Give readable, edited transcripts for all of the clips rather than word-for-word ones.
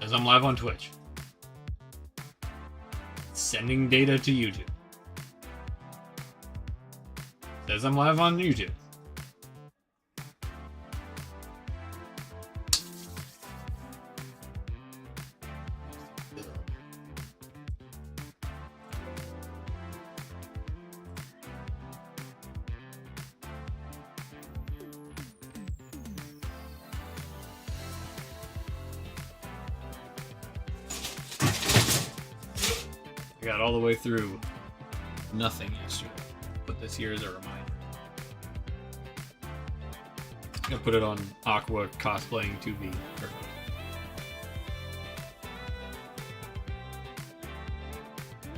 As I'm live on Twitch. Sending data to YouTube. Says I'm live on YouTube. I got all the way through nothing yesterday. Put this here as a reminder. I'm gonna put it on Aqua cosplaying 2B.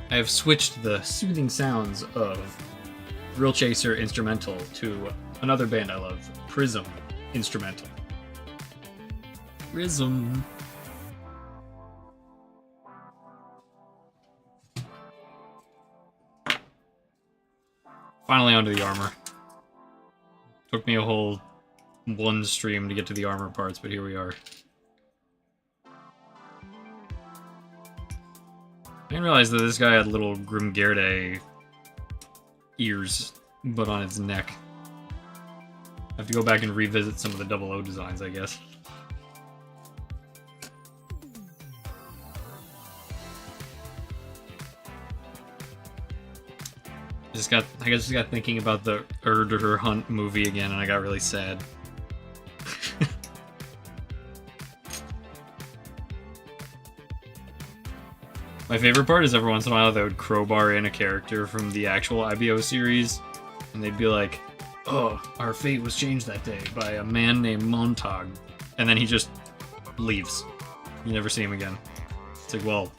I have switched the soothing sounds of Thrill Chaser instrumental to another band I love, Prism instrumental. Prism. Finally onto the armor. Took me a whole one stream to get to the armor parts, but here we are. I didn't realize that this guy had little Grimgerde ears, but on his neck. I have to go back and revisit some of the 00 designs, I guess. I just got thinking about the Urdr Hunt movie again, and I got really sad. My favorite part is every once in a while they would crowbar in a character from the actual IBO series, and they'd be like, "Oh, our fate was changed that day by a man named Montag," and then he just leaves. You never see him again. It's like, well,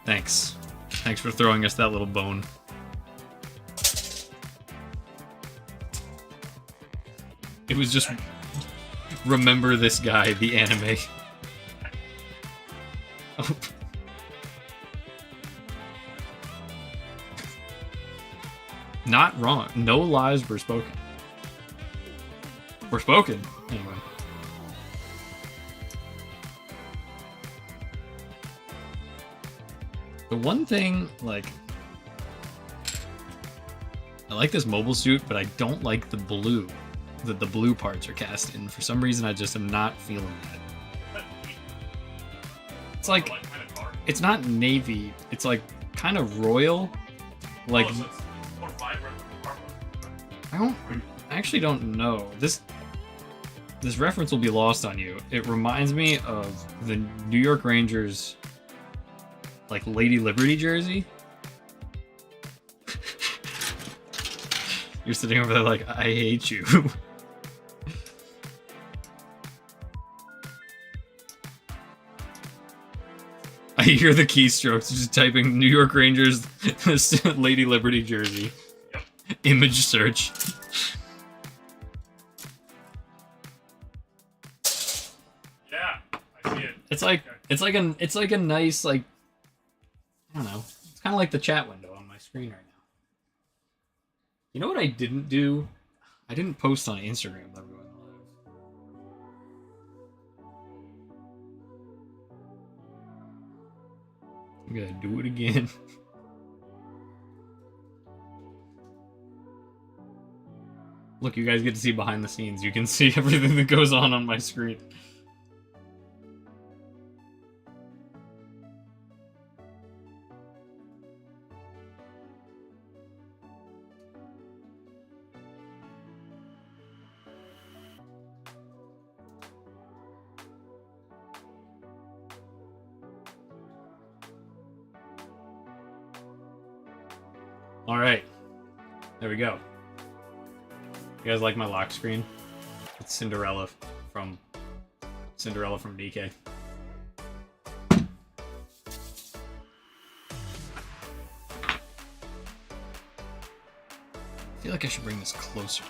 thanks. Thanks for throwing us that little bone. It was just, remember this guy, the anime. Oh. Not wrong. No lies were spoken. Were spoken, anyway. The one thing, like, I like this mobile suit, but I don't like the blue. That the blue parts are cast in. For some reason, I just am not feeling that. It's like, it's not navy. It's like kind of royal. Like, I actually don't know. This reference will be lost on you. It reminds me of the New York Rangers, like, Lady Liberty jersey. You're sitting over there like, I hate you. I hear the keystrokes, just typing New York Rangers Lady Liberty jersey. Yep. Image search. Yeah, I see it. It's like a nice, like, I don't know. It's kind of like the chat window on my screen right now. You know what I didn't do? I didn't post on Instagram that we went live. I'm gonna do it again. Look, you guys get to see behind the scenes. You can see everything that goes on my screen. Alright. There we go. You guys like my lock screen? It's Cinderella from DK. I feel like I should bring this closer.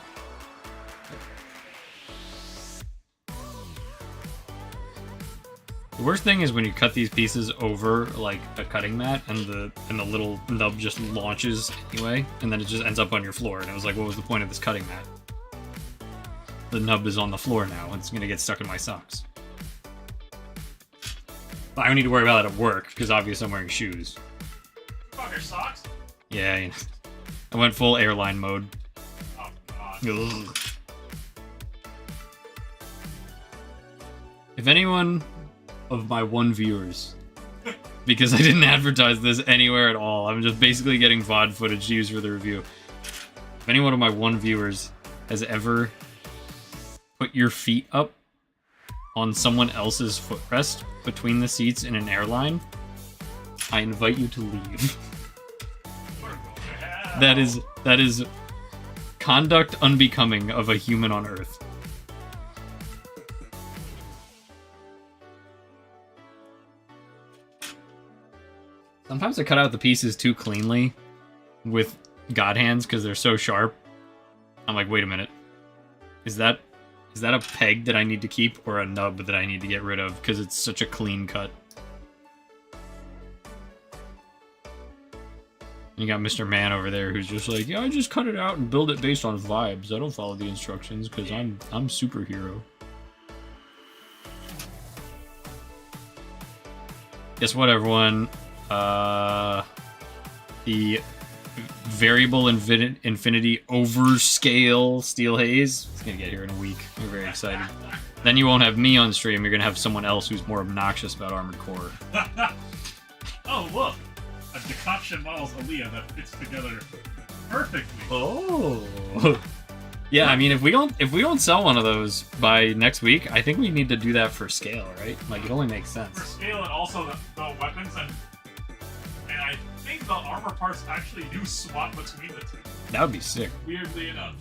The worst thing is when you cut these pieces over like a cutting mat and the little nub just launches anyway, and then it just ends up on your floor. And it was like, what was the point of this cutting mat? The nub is on the floor now. It's gonna get stuck in my socks. But I don't need to worry about that at work, because obviously I'm wearing shoes. Fuck your socks? Yeah, you know. I went full airline mode. Oh, God. Ugh. If anyone of my one viewers, because I didn't advertise this anywhere at all, I'm just basically getting VOD footage to use for the review. If any one of my one viewers has ever put your feet up on someone else's footrest between the seats in an airline, I invite you to leave. That is conduct unbecoming of a human on Earth. Sometimes I cut out the pieces too cleanly with God hands because they're so sharp. I'm like, wait a minute. Is that a peg that I need to keep or a nub that I need to get rid of because it's such a clean cut? You got Mr. Man over there who's just like, yeah, I just cut it out and build it based on vibes. I don't follow the instructions because I'm superhero. Guess what, everyone? The variable infinity overscale steel haze. It's gonna get here in a week. We're very excited. Then you won't have me on stream. You're gonna have someone else who's more obnoxious about Armored Core. Oh, look! A decoction models Aaliyah that fits together perfectly. Oh. Yeah, I mean, if we don't sell one of those by next week, I think we need to do that for scale, right? Like, it only makes sense. For scale and also the weapons and I think the armor parts actually do swap between the two. That would be sick. Weirdly enough.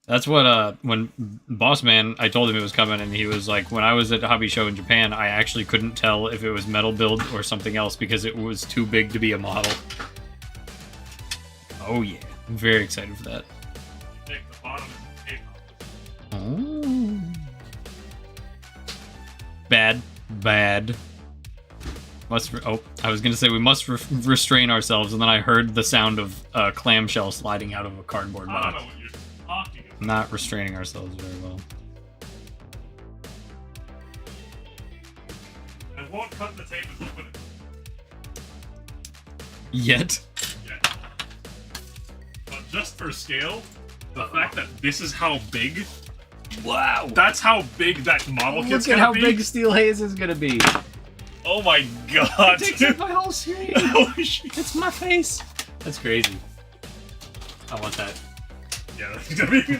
That's what, when Boss Man, I told him it was coming, and he was like, when I was at the hobby show in Japan, I actually couldn't tell if it was metal build or something else because it was too big to be a model. Oh yeah, I'm very excited for that. I think the bottom is tape. Oh. Bad. I was gonna say we must restrain ourselves, and then I heard the sound of a clamshell sliding out of a cardboard I box. don't know what you're talking about. Not restraining ourselves very well. I won't cut the tape and open it. Yet. Yeah. But just for scale, the fact that this is how big. Wow. That's how big that model kit's Look at gonna how be. big Steel Haze is gonna be. Oh my god. It takes up my whole screen. Holy shit. It's my face. That's crazy. I want that. Yeah, that's gonna be.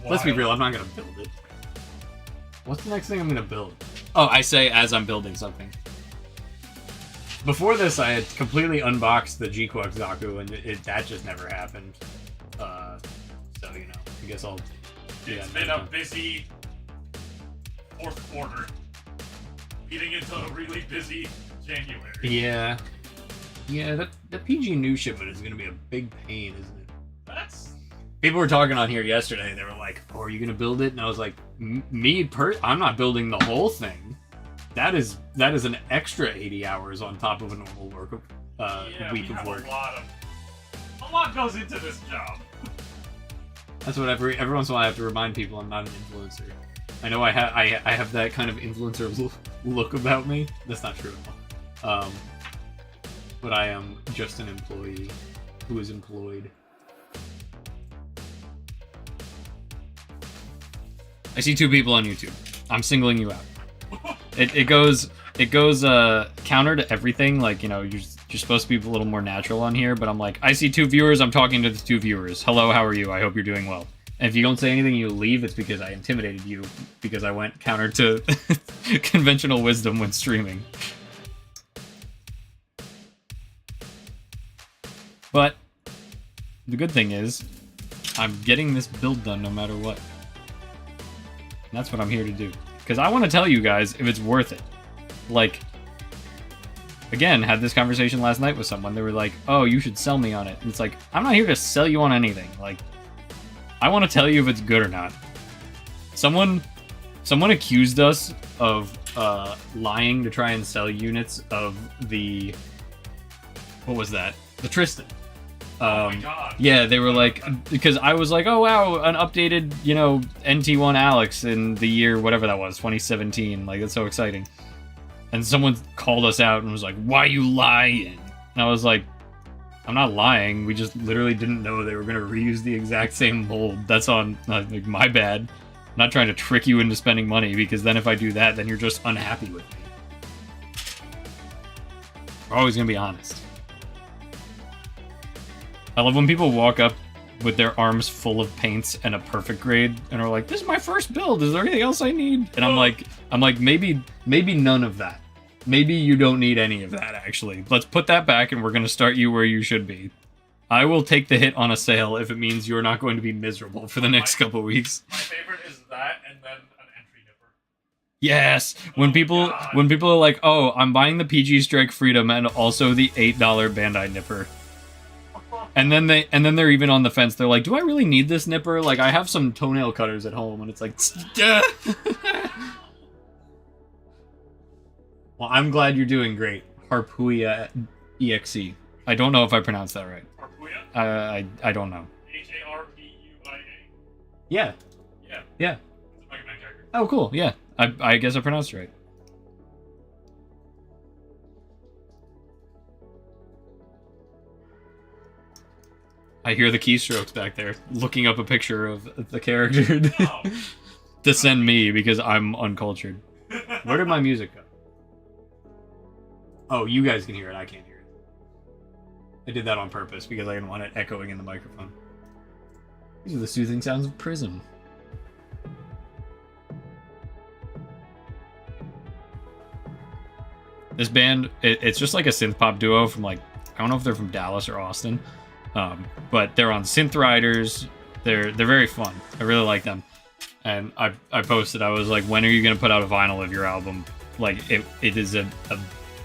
Let's be real, I'm not gonna build it. What's the next thing I'm gonna build? Oh, I say as I'm building something. Before this, I had completely unboxed the G-Quack Zaku, and that just never happened. So, you know, I guess I'll do that It's been next a time. busy fourth quarter. Leading into a really busy January. Yeah. Yeah, the PG new shipment is gonna be a big pain, isn't it? That's... People were talking on here yesterday. They were like, "Oh, are you gonna build it?" And I was like, I'm not building the whole thing. That is an extra 80 hours on top of a normal week of work. A lot goes into this job. That's what every once in a while I have to remind people I'm not an influencer. I know I have that kind of influencer look about me. That's not true at all. But I am just an employee who is employed. I see 2 people on YouTube. I'm singling you out. It goes counter to everything. Like, you know, you're supposed to be a little more natural on here, but I'm like, I see 2 viewers. I'm talking to the 2 viewers. Hello, how are you? I hope you're doing well. And if you don't say anything, you leave. It's because I intimidated you because I went counter to conventional wisdom when streaming. But the good thing is, I'm getting this build done no matter what. And that's what I'm here to do. Because I want to tell you guys if it's worth it. Like, again, had this conversation last night with someone. They were like, oh, you should sell me on it. And it's like, I'm not here to sell you on anything. Like, I want to tell you if it's good or not. Someone accused us of lying to try and sell units of the... What was that? The Tristan. Oh my god. Yeah, they were like, because I was like, oh wow, an updated, you know, NT1 Alex in the year, whatever that was, 2017. Like, that's so exciting. And someone called us out and was like, why you lying? And I was like, I'm not lying. We just literally didn't know they were going to reuse the exact same mold. That's on, like, my bad. I'm not trying to trick you into spending money, because then if I do that, then you're just unhappy with me. We're always going to be honest. I love when people walk up with their arms full of paints and a perfect grade and are like, this is my first build, is there anything else I need? And I'm like, maybe none of that. Maybe you don't need any of that, actually. Let's put that back and we're going to start you where you should be. I will take the hit on a sale if it means you're not going to be miserable for the next couple weeks. My favorite is that, and then an entry nipper. Yes, when people are like, oh, I'm buying the PG Strike Freedom and also the $8 Bandai nipper. And then they're even on the fence. They're like, do I really need this nipper? Like, I have some toenail cutters at home, and it's like, well, I'm glad you're doing great, Harpuia EXE. I don't know if I pronounced that right. Harpuia? I don't know. Harpuia? Yeah. Yeah. Yeah. It's a Mega Man character. Oh, cool. Yeah. I guess I pronounced it right. I hear the keystrokes back there, looking up a picture of the character to send me because I'm uncultured. Where did my music go? Oh, you guys can hear it. I can't hear it. I did that on purpose because I didn't want it echoing in the microphone. These are the soothing sounds of Prism. This band, it's just like a synth pop duo from, like, I don't know if they're from Dallas or Austin. But they're on Synth Riders. They're very fun. I really like them. And I posted, I was like, when are you going to put out a vinyl of your album? Like, it is a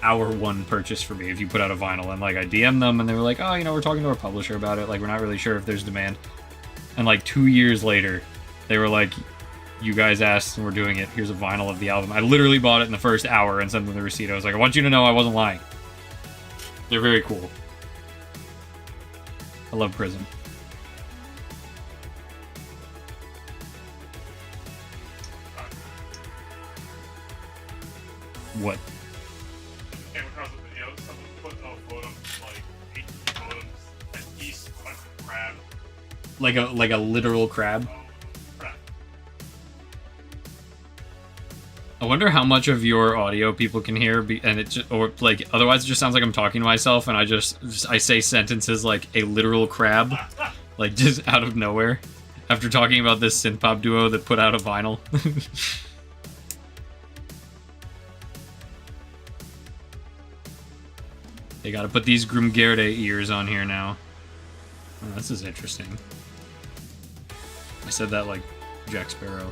hour one purchase for me if you put out a vinyl. And, like, I DM'd them and they were like, oh, you know, we're talking to our publisher about it. Like, we're not really sure if there's demand. And, like, 2 years later, they were like, you guys asked and we're doing it. Here's a vinyl of the album. I literally bought it in the first hour and sent them the receipt. I was like, I want you to know I wasn't lying. They're very cool. I love Prism. What? Came across a video. Someone put a photo, like 18 photos, and each like a crab. Like a literal crab. Crab. I wonder how much of your audio people can hear, and it just, or like otherwise it just sounds like I'm talking to myself, and I say sentences like a literal crab, like just out of nowhere, after talking about this synth pop duo that put out a vinyl. They gotta put these Grimgerde ears on here now. Oh, this is interesting. I said that like Jack Sparrow.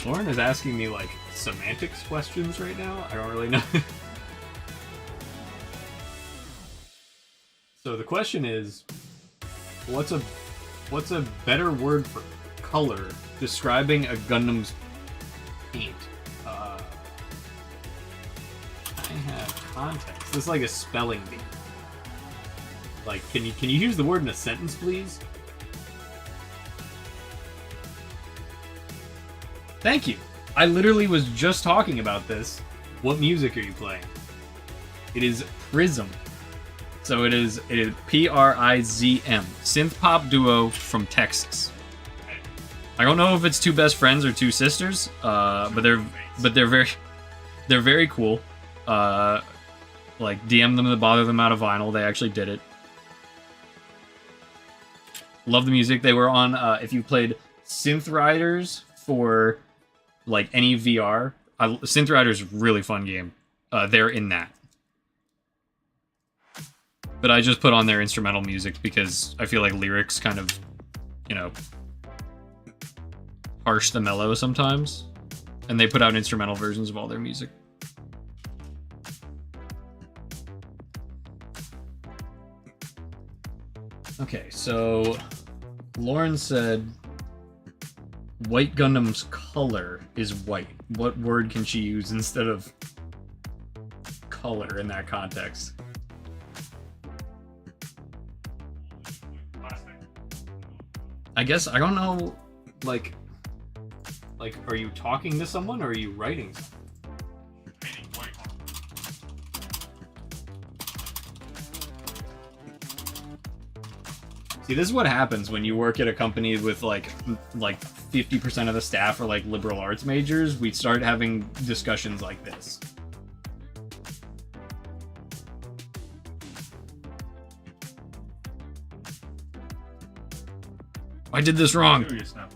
Lauren is asking me like semantics questions right now. I don't really know. So the question is, what's a better word for color describing a Gundam's paint? I have context. This is like a spelling bee. Like, can you use the word in a sentence, please? Thank you. I literally was just talking about this. What music are you playing? It is Prism. So it is P-R-I-Z-M. Synth pop duo from Texas. I don't know if it's two best friends or two sisters, but they're very cool. Like, DM them to bother them out of vinyl. They actually did it. Love the music. They were on, if you played Synth Riders for, like, any VR. Synth Riders is a really fun game. They're in that. But I just put on their instrumental music because I feel like lyrics kind of, you know, harsh the mellow sometimes. And they put out instrumental versions of all their music. Okay, so Lauren said White Gundam's color is white. What word can she use instead of color in that context? Plastic. I guess, I don't know, like, are you talking to someone or are you writing something? Painting white armor. See, this is what happens when you work at a company with like 50% of the staff are like liberal arts majors. We start having discussions like this. I did this wrong. Curious now.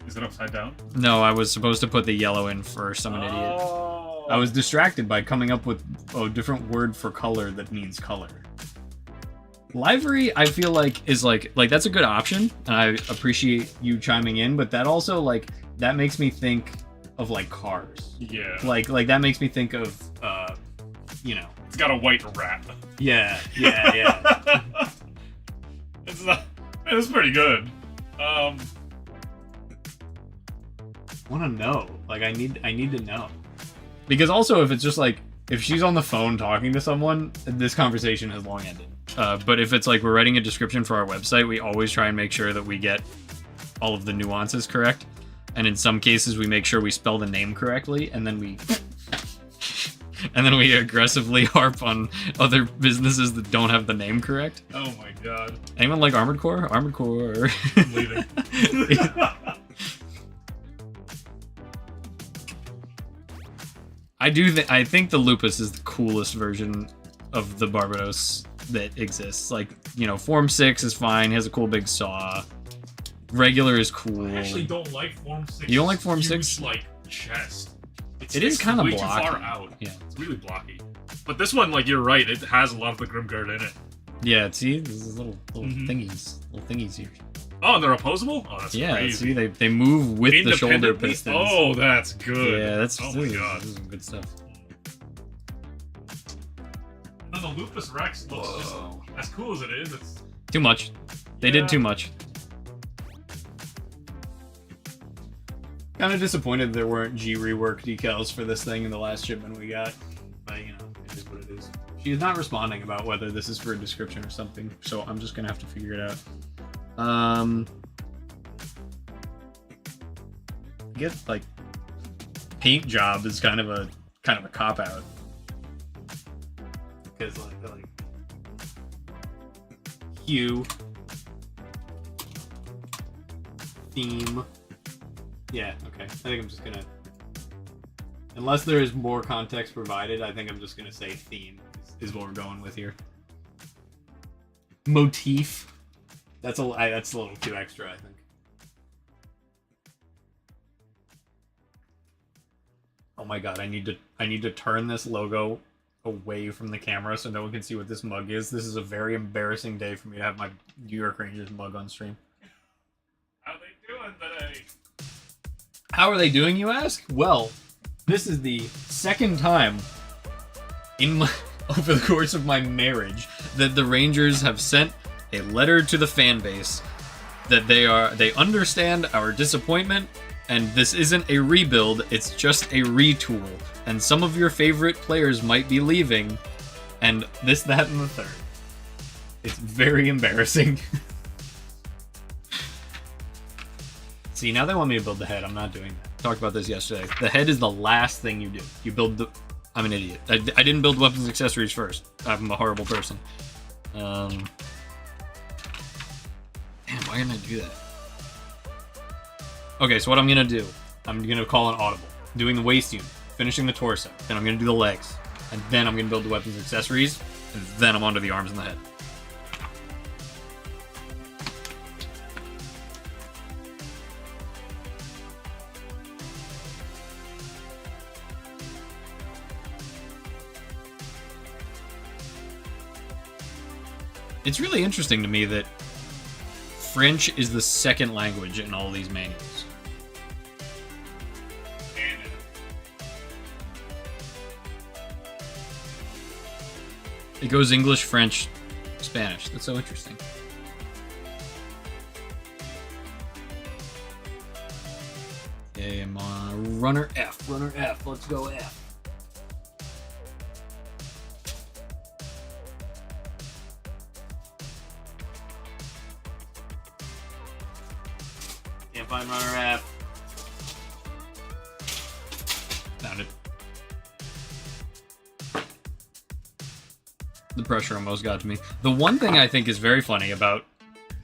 Is it upside down? No, I was supposed to put the yellow in first. I'm an idiot. Oh. I was distracted by coming up with a different word for color that means color. Livery, I feel like, is like that's a good option, and I appreciate you chiming in, but that also, like, that makes me think of, like, cars. Yeah. Like that makes me think of, you know. It's got a white rat. Yeah. It's not. It's pretty good. I want to know. Like, I need to know. Because also, if it's just like, if she's on the phone talking to someone, this conversation has long ended. But if it's like we're writing a description for our website, we always try and make sure that we get all of the nuances correct. And in some cases, we make sure we spell the name correctly, and then we aggressively harp on other businesses that don't have the name correct. Oh my god. Anyone like Armored Core? Armored Core. I'm leaving. I think the Lupus is the coolest version of the Barbatos that exists. Like, you know, Form 6 is fine, he has a cool big saw. Regular is cool. I actually don't like Form 6. You don't like Form huge, 6? like, chest. It is kind of way blocky. too far out. Yeah. It's really blocky. But this one, like, you're right, it has a lot of the Grimguard in it. Yeah, see? These little Mhm. thingies here. Oh, and they're opposable? Oh, that's Yeah, crazy. see, they move with the shoulder Independently? pistons. Oh, that's good. Yeah, that's Oh this my is- god. This is some good stuff. And then the Lupus Rex looks just as cool as it is. It's Too much. They Yeah. did too much. Kind of disappointed there weren't G rework decals for this thing in the last shipment we got. But, you know, it is what it is. She is not responding about whether this is for a description or something, so I'm just gonna have to figure it out. I guess, like, paint job is kind of a cop out. Because like hue, theme. Yeah, okay. I think I'm just gonna, unless there is more context provided, I think I'm just gonna say theme is what we're going with here. Motif. That's a little too extra, I think. Oh my god, I need to turn this logo away from the camera so no one can see what this mug is. This is a very embarrassing day for me to have my New York Rangers mug on stream. how they doing today? How are they doing, you ask? Well, this is the second time over the course of my marriage that the Rangers have sent a letter to the fan base that they understand our disappointment, and this isn't a rebuild, it's just a retool. And some of your favorite players might be leaving, and this, that, and the third. It's very embarrassing. See, now they want me to build the head. I'm not doing that. Talked about this yesterday. The head is the last thing you do. You build the... I'm an idiot. I didn't build weapons and accessories first. I'm a horrible person. Damn, why didn't I do that? Okay, so what I'm gonna do, I'm gonna call an audible. Doing the waist unit, finishing the torso, then I'm gonna do the legs, and then I'm gonna build the weapons and accessories, and then I'm onto the arms and the head. It's really interesting to me that French is the second language in all these manuals. And It goes English, French, Spanish. That's so interesting. runner F, let's go F. Can't find runner F. Found it. The pressure almost got to me. The one thing I think is very funny about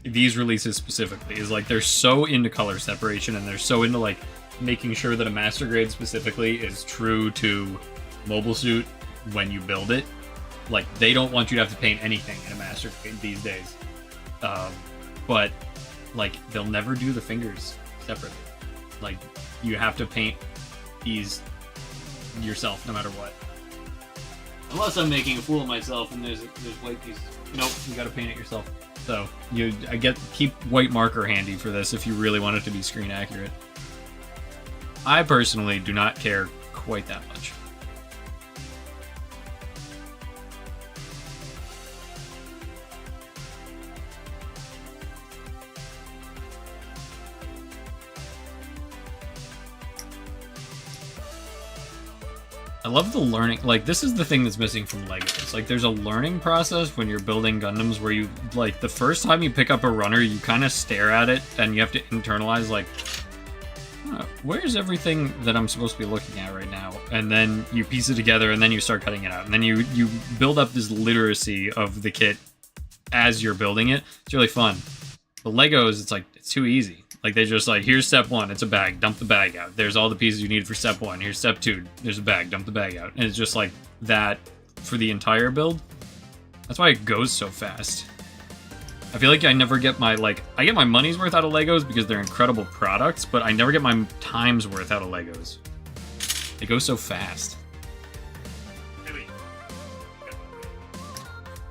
these releases specifically is like they're so into color separation and they're so into like making sure that a master grade specifically is true to Mobile Suit when you build it. Like they don't want you to have to paint anything in a master grade these days. But like they'll never do the fingers separately. Like you have to paint these yourself no matter what. Unless I'm making a fool of myself and there's white pieces. Nope, you gotta paint it yourself. So keep white marker handy for this if you really want it to be screen accurate. I personally do not care quite that much. I love the learning, like this is the thing that's missing from Legos. Like there's a learning process when you're building Gundams where you, like the first time you pick up a runner, you kind of stare at it and you have to internalize like, where's everything that I'm supposed to be looking at right now? And then you piece it together and then you start cutting it out. And then you build up this literacy of the kit as you're building it. It's really fun. But Legos, it's like, it's too easy. Like they just like, here's step 1, it's a bag, dump the bag out. There's all the pieces you need for step 1. Here's step 2, there's a bag, dump the bag out. And it's just like that for the entire build. That's why it goes so fast. I feel like I never get my, like, I get my money's worth out of Legos because they're incredible products, but I never get my time's worth out of Legos. They go so fast.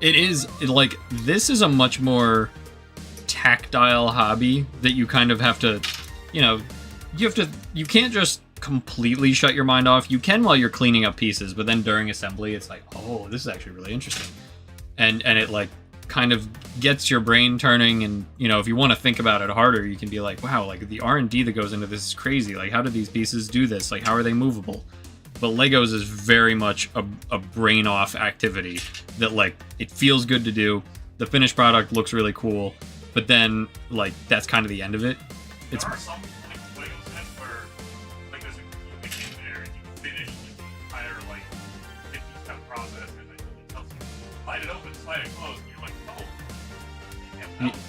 It is, like, this is a much more tactile hobby that you kind of have to, you can't just completely shut your mind off. You can while you're cleaning up pieces, but then during assembly, it's like, oh, this is actually really interesting. And it, like, kind of gets your brain turning, and, if you want to think about it harder, you can be like, wow, like, the R&D that goes into this is crazy. Like, how do these pieces do this? Like, how are they movable? But Legos is very much a brain-off activity that, like, it feels good to do. The finished product looks really cool. But then, like, that's kind of the end of it. There are some like Lego sets where like there's a kit in there and you finish the entire like 50-step process and then it tells you slide it open, slide it closed, and you're like, oh, yeah, that was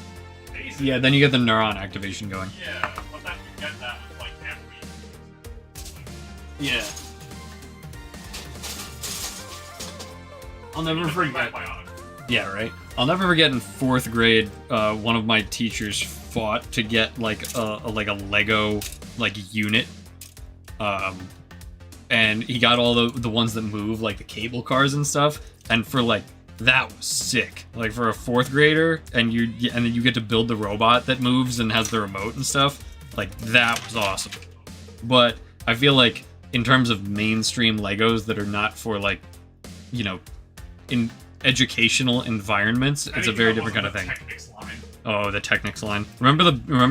amazing. Yeah, then you get the neuron activation going. Yeah, but then you get that with like every. Yeah. I'll never forget. Yeah, right. I'll never forget in 4th grade, one of my teachers fought to get like a Lego like unit, and he got all the ones that move, like the cable cars and stuff. And for like that was sick. Like for a 4th grader, and then you get to build the robot that moves and has the remote and stuff. Like that was awesome. But I feel like in terms of mainstream Legos that are not for like, in educational environments, it's a very different kind of thing. Oh, the Technics line. Remember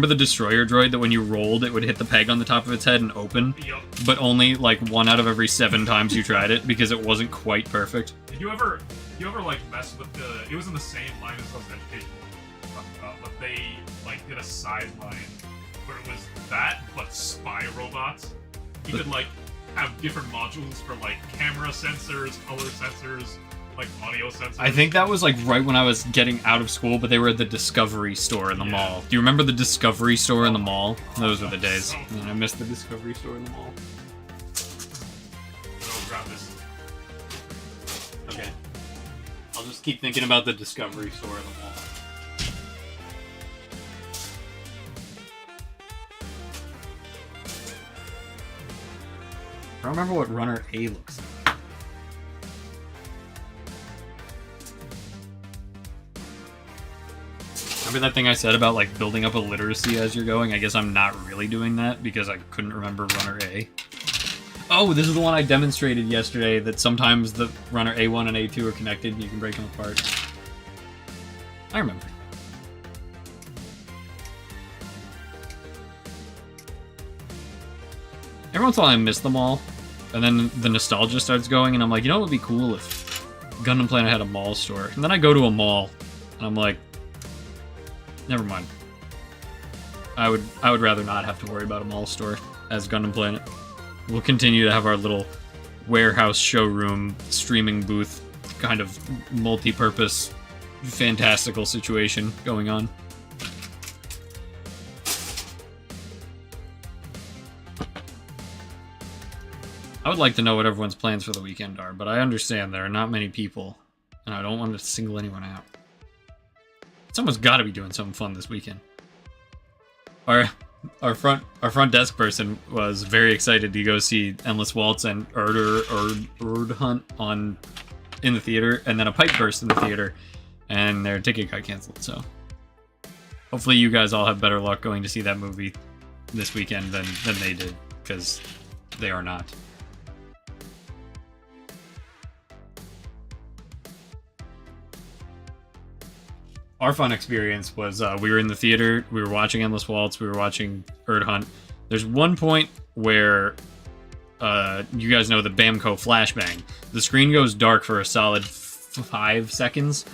the destroyer droid that when you rolled it would hit the peg on the top of its head and open? Yep. But only like 1 out of every 7 times you tried it because it wasn't quite perfect. Did you ever like mess with it was in the same line as those educational, but they like did a sideline where it was that but spy robots. You could like have different modules for like camera sensors, color sensors, like audio sensors. I think that was like right when I was getting out of school, but they were at the Discovery store in the mall. Do you remember the Discovery store in the mall? Those were the days. I missed the Discovery store in the mall. Grab this. Okay. I'll just keep thinking about the Discovery store in the mall. I don't remember what Runner A looks like. Remember that thing I said about like building up a literacy as you're going? I guess I'm not really doing that because I couldn't remember Runner A. Oh, this is the one I demonstrated yesterday, that sometimes the Runner A1 and A2 are connected and you can break them apart. I remember. every once in a while I miss the mall, and then the nostalgia starts going, and I'm like, you know what would be cool if Gundam Planet had a mall store? And then I go to a mall, and I'm like, never mind. I would rather not have to worry about a mall store as Gundam Planet. We'll continue to have our little warehouse showroom streaming booth kind of multi-purpose fantastical situation going on. I would like to know what everyone's plans for the weekend are, but I understand there are not many people, and I don't want to single anyone out. Someone's got to be doing something fun this weekend. Our front desk person was very excited to go see Endless Waltz and Urdr Hunt in the theater, and then a pipe burst in the theater, and their ticket got canceled. So hopefully you guys all have better luck going to see that movie this weekend than they did, because they are not. Our fun experience was we were in the theater, we were watching Endless Waltz, we were watching Urdr Hunt. There's one point where you guys know the Bamco flashbang. The screen goes dark for a solid 5 seconds,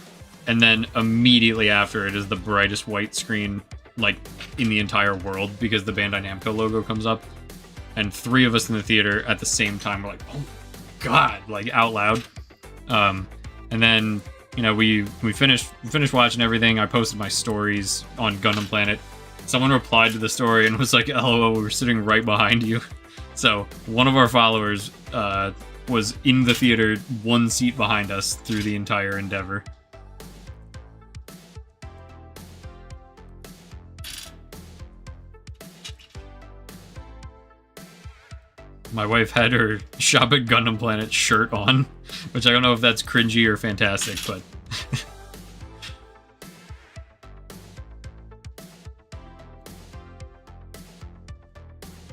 and then immediately after it is the brightest white screen like in the entire world because the Bandai Namco logo comes up. And 3 of us in the theater at the same time were like, oh god, like out loud. And then we finished watching everything. I posted my stories on Gundam Planet. Someone replied to the story and was like, "LOL, we were sitting right behind you." So one of our followers was in the theater, 1 seat behind us through the entire endeavor. My wife had her Shop at Gundam Planet shirt on, which I don't know if that's cringy or fantastic, but...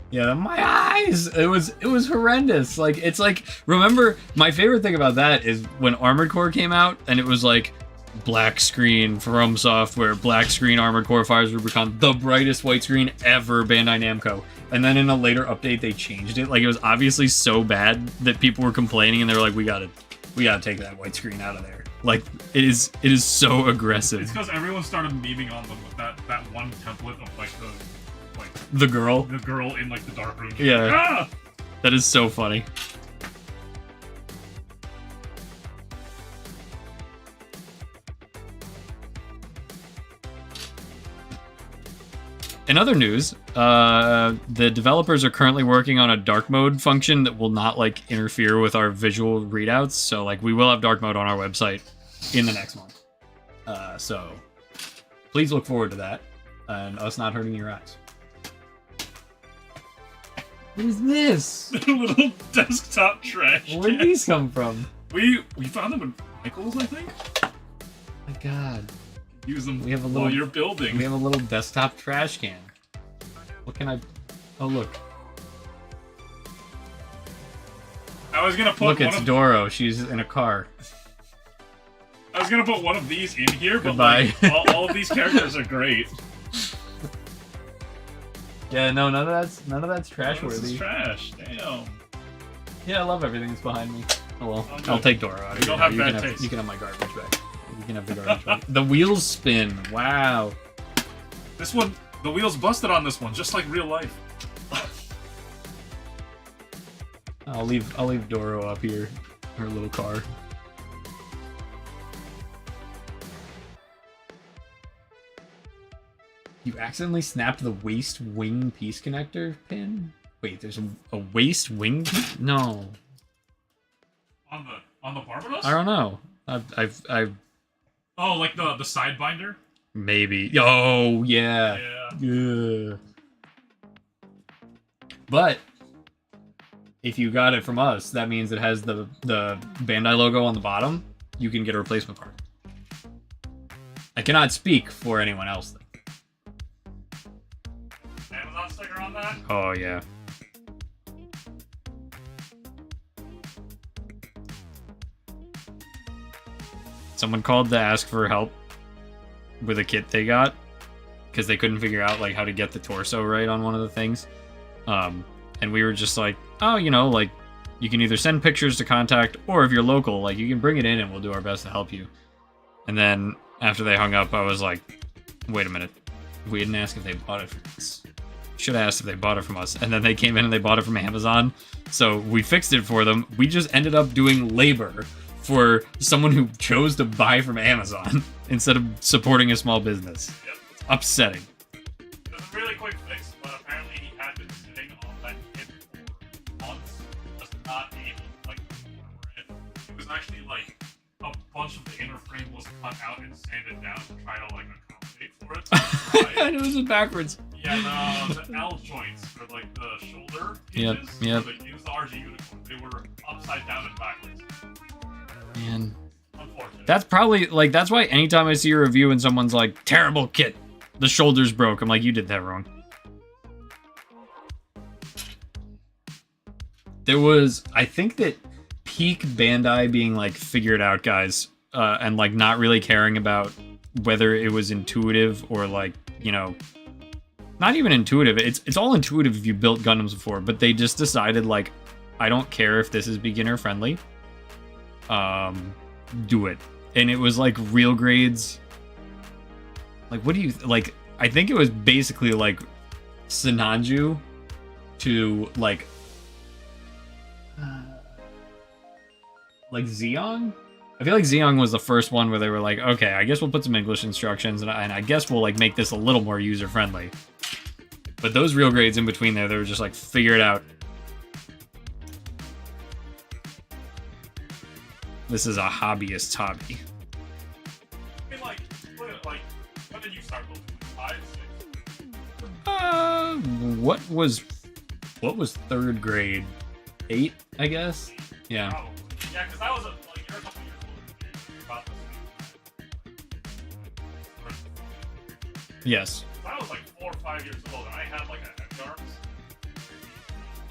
Yeah, my eyes! It was horrendous. Like, it's like, remember, my favorite thing about that is when Armored Core came out, and it was like, black screen from Software, black screen Armored Core Fires Rubicon, the brightest white screen ever, Bandai Namco. And then in a later update, they changed it. Like, it was obviously so bad that people were complaining, and they were like, we gotta take that white screen out of there. Like, it is so aggressive. It's because everyone started memeing on them with that one template of the girl in like the dark room. Yeah. Ah! That is so funny. In other news, the developers are currently working on a dark mode function that will not like interfere with our visual readouts. So like we will have dark mode on our website in the next month. So please look forward to that and us not hurting your eyes. What is this? Little desktop trash. Where did these come from? We found them in Michael's, I think. My God. Use them we have a little, while you're building. We have a little desktop trash can. What can I... Oh, look. I was gonna put Look, it's Doro. She's in a car. I was gonna put one of these in here, but Goodbye. like, all of these characters are great. Yeah, no, none of that's trash worthy. This is trash. Damn. Yeah, I love everything that's behind me. Oh well, Oh, I'll take Doro out of You don't have bad taste. You can have my garbage back. You can have the garbage back. The wheels spin. Wow. This one, the wheels busted on this one, just like real life. I'll leave Doro up here, her little car. You accidentally snapped the waist wing piece connector pin? Wait, there's a waist wing? No. On the Barbatos? I don't know. I've Oh, like the side binder? maybe. Oh yeah. Yeah. But if you got it from us, that means it has the Bandai logo on the bottom. You can get a replacement part. I cannot speak for anyone else though. Amazon sticker on that? Oh yeah. Someone called to ask for help with a kit they got because they couldn't figure out like how to get the torso right on one of the things. And And we were just like, oh, you know, like, you can either send pictures to contact, or if you're local, like, you can bring it in and we'll do our best to help you. And then after they hung up, I was like, wait a minute. We didn't ask if they bought it from us. Should have asked if they bought it from us. And then they came in and they bought it from Amazon. So we fixed it for them. We just ended up doing labor for someone who chose to buy from Amazon instead of supporting a small business. Yep. It's upsetting. It was a really quick fix, but apparently he had been sitting on that kit for months, just not able to like armor it. It was actually like a bunch of the inner frame was cut out and sanded down to try to like accommodate for it. And it was backwards. Yeah, the L joints for like the shoulder hinges, Yep. where they use the RG unicorn, they were upside down and backwards. Man. Unfortunate. That's probably, like, that's why anytime I see a review and someone's like, terrible kit, the shoulders broke, I'm like, you did that wrong. There was, I think that peak Bandai being, like, figured out, guys, and, like, not really caring about whether it was intuitive or, like, you know, not even intuitive. It's all intuitive if you built Gundams before, but they just decided, like, I don't care if this is beginner friendly. Do it. And it was like real grades. Like, what do you like? I think it was basically like Sinanju to like Zeong. I feel like Zeong was the first one where they were like, okay, I guess we'll put some English instructions and I guess we'll like make this a little more user friendly. But those real grades in between there, they were just like, figure it out. This is a hobbyist's hobby. I mean, like, when did you start building? 5, 6? What was third grade? 8, I guess? Yeah. Probably. Yeah, because that was like, you're a couple years older than me. You're about this. Yes. I was like 4 or 5 years old, and I had like a head arms.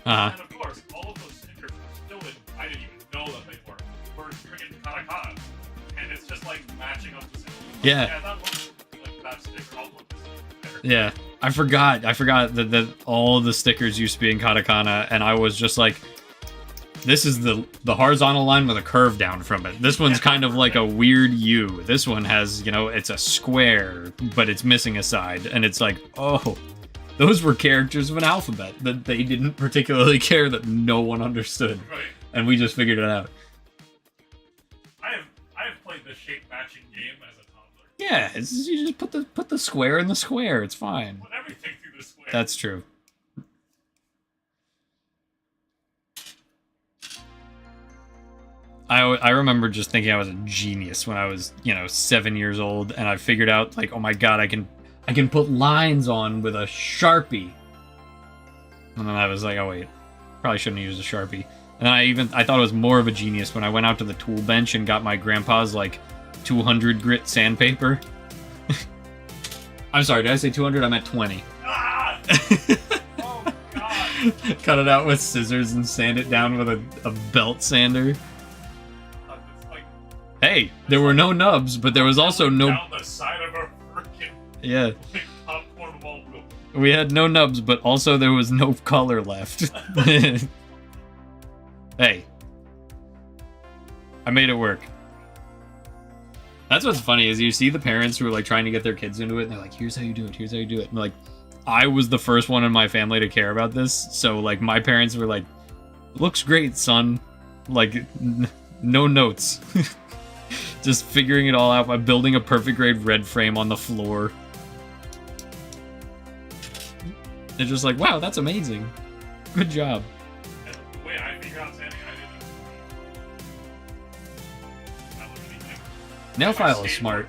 Uh-huh. And of course, all of those stickers were still in. I didn't even know that they were friggin' katakana. And it's just like matching up the symbols. Yeah. Yeah, that looks like that sticker. I'll put this there. Yeah. I forgot that all of the stickers used to be in katakana, and I was just like, this is the horizontal line with a curve down from it. This one's kind of like a weird U. This one has, you know, it's a square, but it's missing a side. And it's like, oh, those were characters of an alphabet that they didn't particularly care that no one understood. Right. And we just figured it out. I have played the shape matching game as a toddler. Yeah, you just put the square in the square. It's fine. Put everything through the square. That's true. I remember just thinking I was a genius when I was, 7 years old, and I figured out, like, oh my god, I can put lines on with a Sharpie. And then I was like, oh wait, probably shouldn't use a Sharpie. And then I thought it was more of a genius when I went out to the tool bench and got my grandpa's, like, 200 grit sandpaper. I'm sorry, did I say 200? I meant 20. Ah! Oh god! Cut it out with scissors and sand it down with a belt sander. Hey, there were no nubs, but there was also no... Down the side of a frickin' Yeah. popcorn wall. We had no nubs, but also there was no color left. Hey. I made it work. That's what's funny, is you see the parents who are like trying to get their kids into it, and they're like, here's how you do it, here's how you do it. And like, I was the first one in my family to care about this, so like my parents were like, looks great, son. Like, no notes. Just figuring it all out by building a perfect grade red frame on the floor. They're just like, wow, that's amazing. Good job. And the way I figured out sanding, I didn't even... Nail file is smart.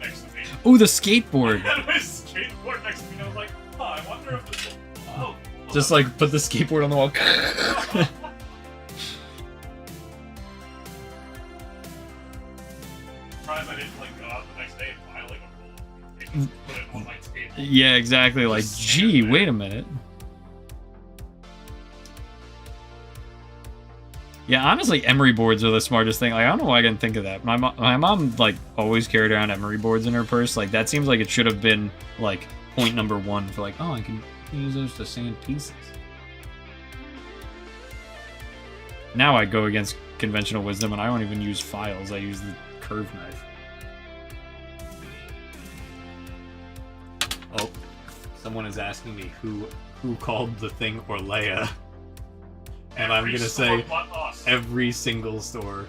Oh, Ooh, the skateboard. I had my skateboard next to me, and I was like, oh, I wonder if this will... Oh, Just like put the skateboard on the wall. Surprised I didn't like go out the next day and buy like a roll, put it on my skateboard. Yeah, exactly. Like, gee, wait a minute. Yeah, honestly, emery boards are the smartest thing. Like, I don't know why I didn't think of that. My mom, like, always carried around emery boards in her purse. Like, that seems like it should have been, like, point number 1 for, like, oh, I can use those to sand pieces. Now I go against conventional wisdom, and I don't even use files. I use the curve knife. Oh, someone is asking me who called the thing Orlea. And I'm gonna say every single store.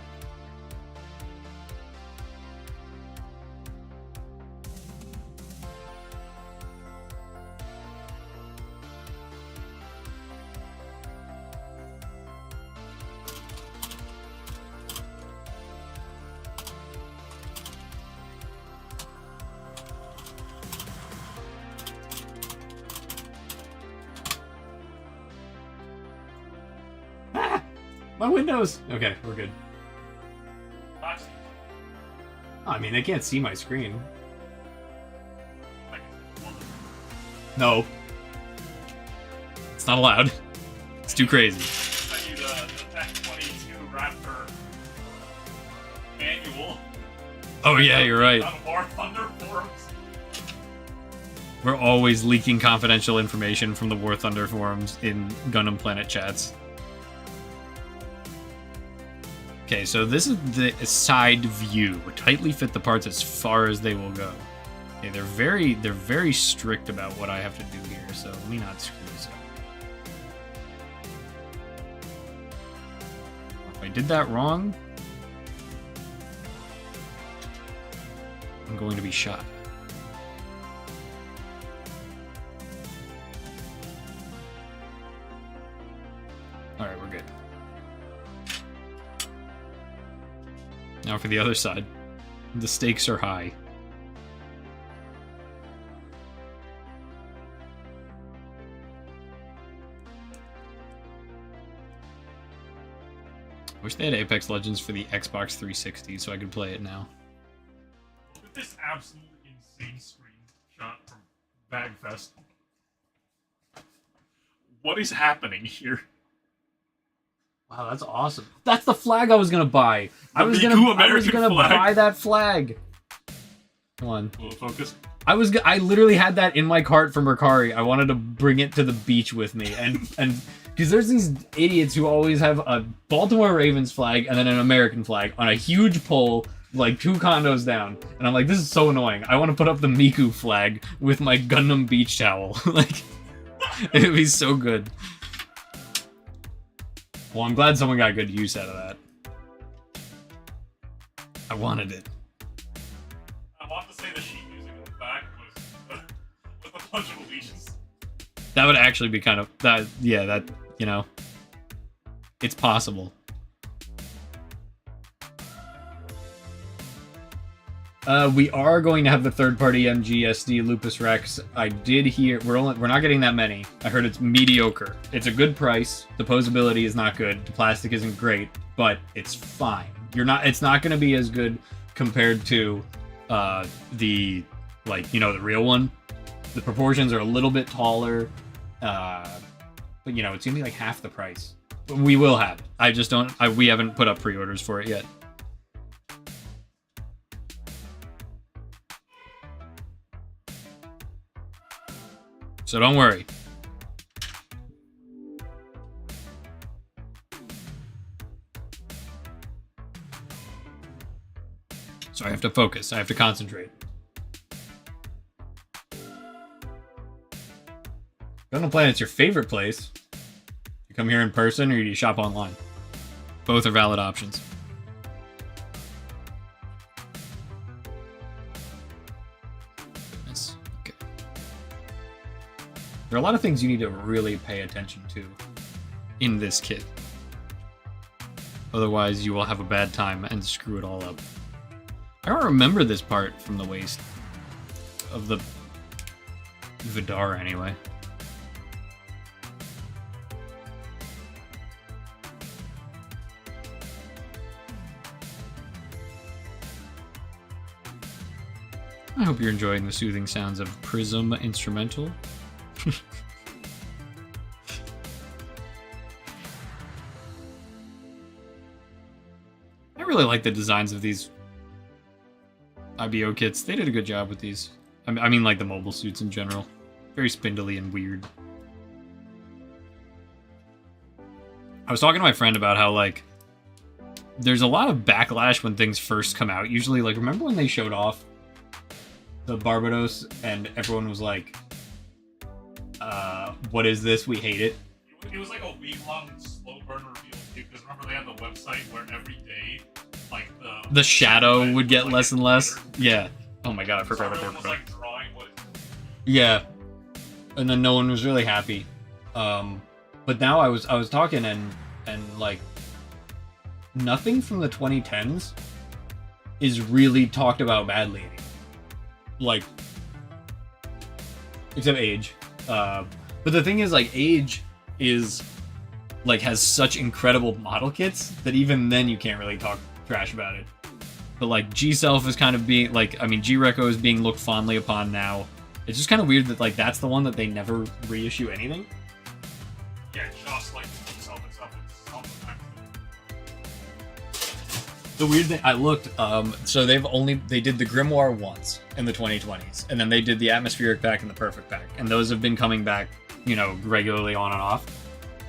My windows! Okay, we're good. I mean, they can't see my screen. No. It's not allowed. It's too crazy. I need the Tech 22 Raptor manual. Oh yeah, you're right. On War Thunder forums. We're always leaking confidential information from the War Thunder forums in Gundam Planet chats. Okay, so this is the side view. Tightly fit the parts as far as they will go. Okay, they're very strict about what I have to do here, so let me not screw this up. If I did that wrong, I'm going to be shot. Alright, we're good. Now for the other side. The stakes are high. Wish they had Apex Legends for the Xbox 360 so I could play it now. Look at this absolutely insane screenshot from Bagfest. What is happening here? Wow, that's awesome. That's the flag I was gonna buy. I was gonna buy that flag. Come on. Will it focus? I literally had that in my cart from Mercari. I wanted to bring it to the beach with me, and because there's these idiots who always have a Baltimore Ravens flag and then an American flag on a huge pole, like 2 condos down, and I'm like, this is so annoying. I want to put up the Miku flag with my Gundam beach towel. Like, it'd be so good. Well, I'm glad someone got good use out of that. I wanted it. I want to say the sheet music in the back was with a bunch of allegiance. That would actually be kind of that. Yeah, that, you know, it's possible. We are going to have the third-party MGSD Lupus Rex. I did hear we're not getting that many. I heard it's mediocre. It's a good price. The posability is not good. The plastic isn't great, but it's fine. It's not going to be as good compared to the, like, you know, the real one. The proportions are a little bit taller, but you know, it's gonna be like half the price. But we will have it. I just don't. We haven't put up pre-orders for it yet. So don't worry. So I have to focus. I have to concentrate. Gundam Planet's your favorite place. You come here in person or you shop online. Both are valid options. Nice. Okay. There are a lot of things you need to really pay attention to in this kit. Otherwise, you will have a bad time and screw it all up. I don't remember this part from the waist of the Vidar anyway. I hope you're enjoying the soothing sounds of Prism Instrumental. I really like the designs of these IBO kits. They did a good job with these. I mean, like the mobile suits in general. Very spindly and weird. I was talking to my friend about how, like, there's a lot of backlash when things first come out. Usually, like, remember when they showed off the Barbatos and everyone was like, what is this? We hate it. It was like a week-long slow burn reveal, too, because remember they had the website where every day, like, the shadow would get like, less and less? Yeah. Oh my god, I forgot about about was, that. like, drawing what... Yeah. And then no one was really happy. But now I was talking and like nothing from the 2010s is really talked about badly anymore. Like, except Age. But the thing is, like, Age is like has such incredible model kits that even then you can't really talk trash about it. But like G-Self is kind of being like, I mean, G-Reco is being looked fondly upon now. It's just kind of weird that like that's the one that they never reissue anything. Yeah, just like G-Self and stuff. The weird thing, I looked, so they did the Grimoire once in the 2020s, and then they did the Atmospheric Pack and the Perfect Pack, and those have been coming back, you know, regularly on and off.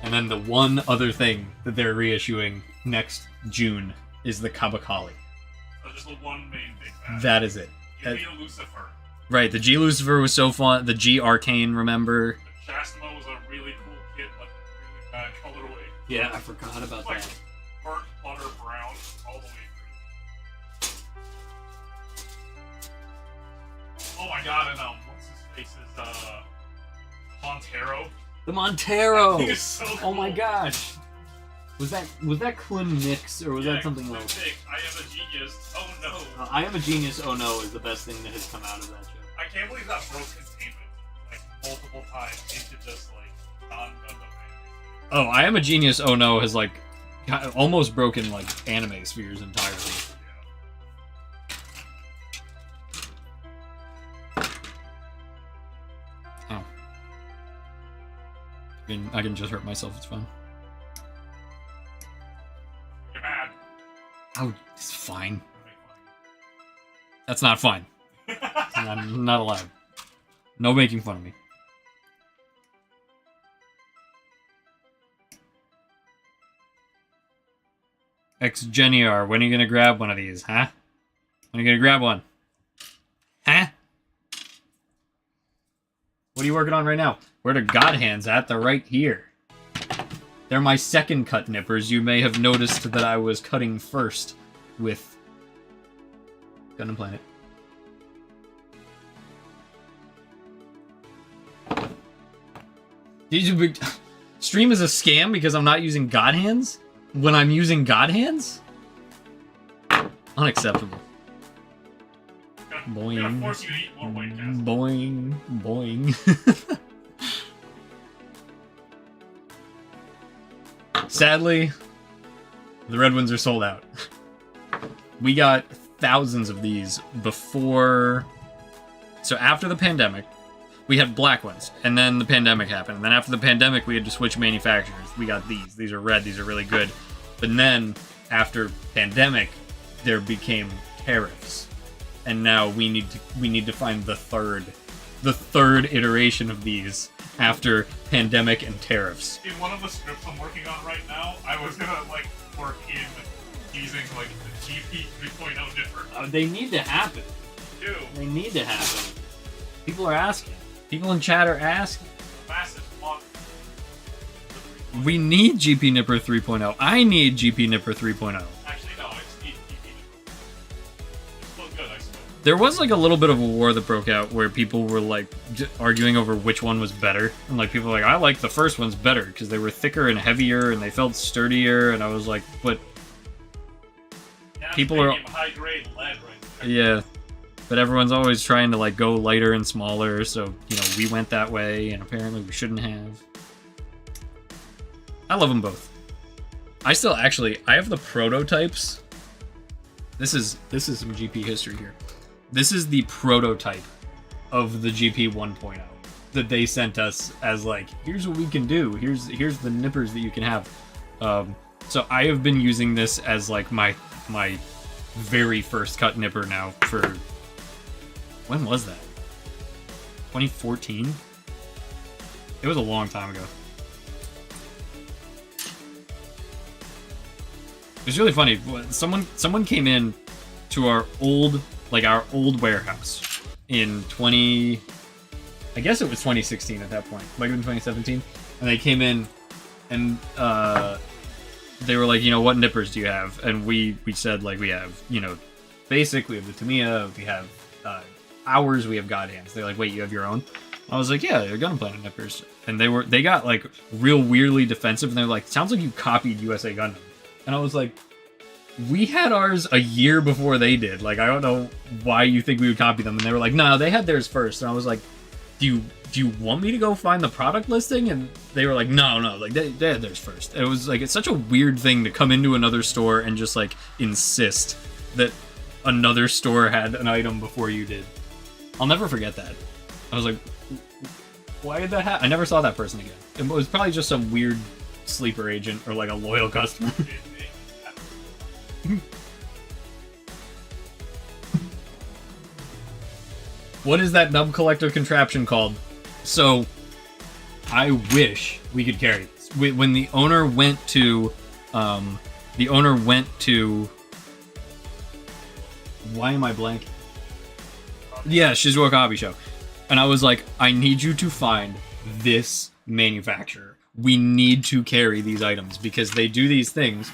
And then the one other thing that they're reissuing next June is the Kabakali. So just the one main thing. That is it. You need a Lucifer. Right, the G Lucifer was so fun, the G Arcane, remember? The Chastimo was a really cool kit, but really bad colorway. Yeah, I forgot about like, that. Burnt butter brown all the way through. Oh my god, and what's his face is Montero. The Montero! That thing is so cool. Oh my gosh! Was that Clem Nix, or was that something Clem else? Nick, I am a genius. Oh no. I Am a Genius, oh no, is the best thing that has come out of that show. I can't believe that broke containment like multiple times into just like non-Gundam anime. Oh, I Am a Genius, oh no, has like almost broken like anime spheres entirely. Oh. I can just hurt myself, it's fine. You're mad. Oh, it's fine. That's not fine. I'm not allowed. No making fun of me. Ex-Geniar, when are you gonna grab one of these, huh? When are you gonna grab one? Huh? What are you working on right now? Where are God Hands at? They're right here. They're my second cut nippers. You may have noticed that I was cutting first with Gundam Planet. Did you stream is a scam because I'm not using God Hands? When I'm using God Hands? Unacceptable. Boing. Gonna force you to eat more White Castle. Boing. Boing. Sadly, the red ones are sold out. We got thousands of these before... So after the pandemic, we had black ones, and then the pandemic happened. And then after the pandemic, we had to switch manufacturers. We got these. These are red. These are really good. But then, after pandemic, there became tariffs. And now we need to find the third iteration of these after pandemic and tariffs. In one of the scripts I'm working on right now, I was gonna like work in using like the GP 3.0 nipper. They need to happen. Too. They need to happen. People are asking. People in chat are asking. Massive block. We need GP Nipper 3.0. I need GP Nipper 3.0. Actually, no, I just need GP nipper. It's still good, I suppose. There was like a little bit of a war that broke out where people were like arguing over which one was better. And like people were like, I like the first one's better because they were thicker and heavier and they felt sturdier. And I was like, but Yeah, people are high grade lead right there. yeah. But everyone's always trying to like go lighter and smaller, so you know we went that way, and apparently we shouldn't have. I love them both. I have the prototypes. This is some GP history here. This is the prototype of the GP 1.0 that they sent us as like, here's what we can do. Here's the nippers that you can have. So I have been using this as like my very first cut nipper now for. When was that? 2014? It was a long time ago. It's really funny. Someone came in to our old warehouse in I guess it was 2016 at that point. Might have been 2017. And they came in and they were like, you know, what nippers do you have? And we said, like, we have, you know, basic, we have the Tamiya, we have ours, we have God Hands. They're like, wait, you have your own? I was like, yeah, they're Gun Planet nippers. And they got like real weirdly defensive, and they're like, sounds like you copied USA Gundam. And I was like, we had ours a year before they did. Like, I don't know why you think we would copy them. And they were like, no, they had theirs first. And I was like, do you want me to go find the product listing? And they were like, no, like they had theirs first. It was like, it's such a weird thing to come into another store and just like insist that another store had an item before you did. I'll never forget that. I was like, why did that happen? I never saw that person again. It was probably just some weird sleeper agent or like a loyal customer. What is that nub collector contraption called? So, I wish we could carry this. When the owner went to, why am I blank? Yeah, Shizuoka Hobby Show. And I was like, I need you to find this manufacturer. We need to carry these items because they do these things,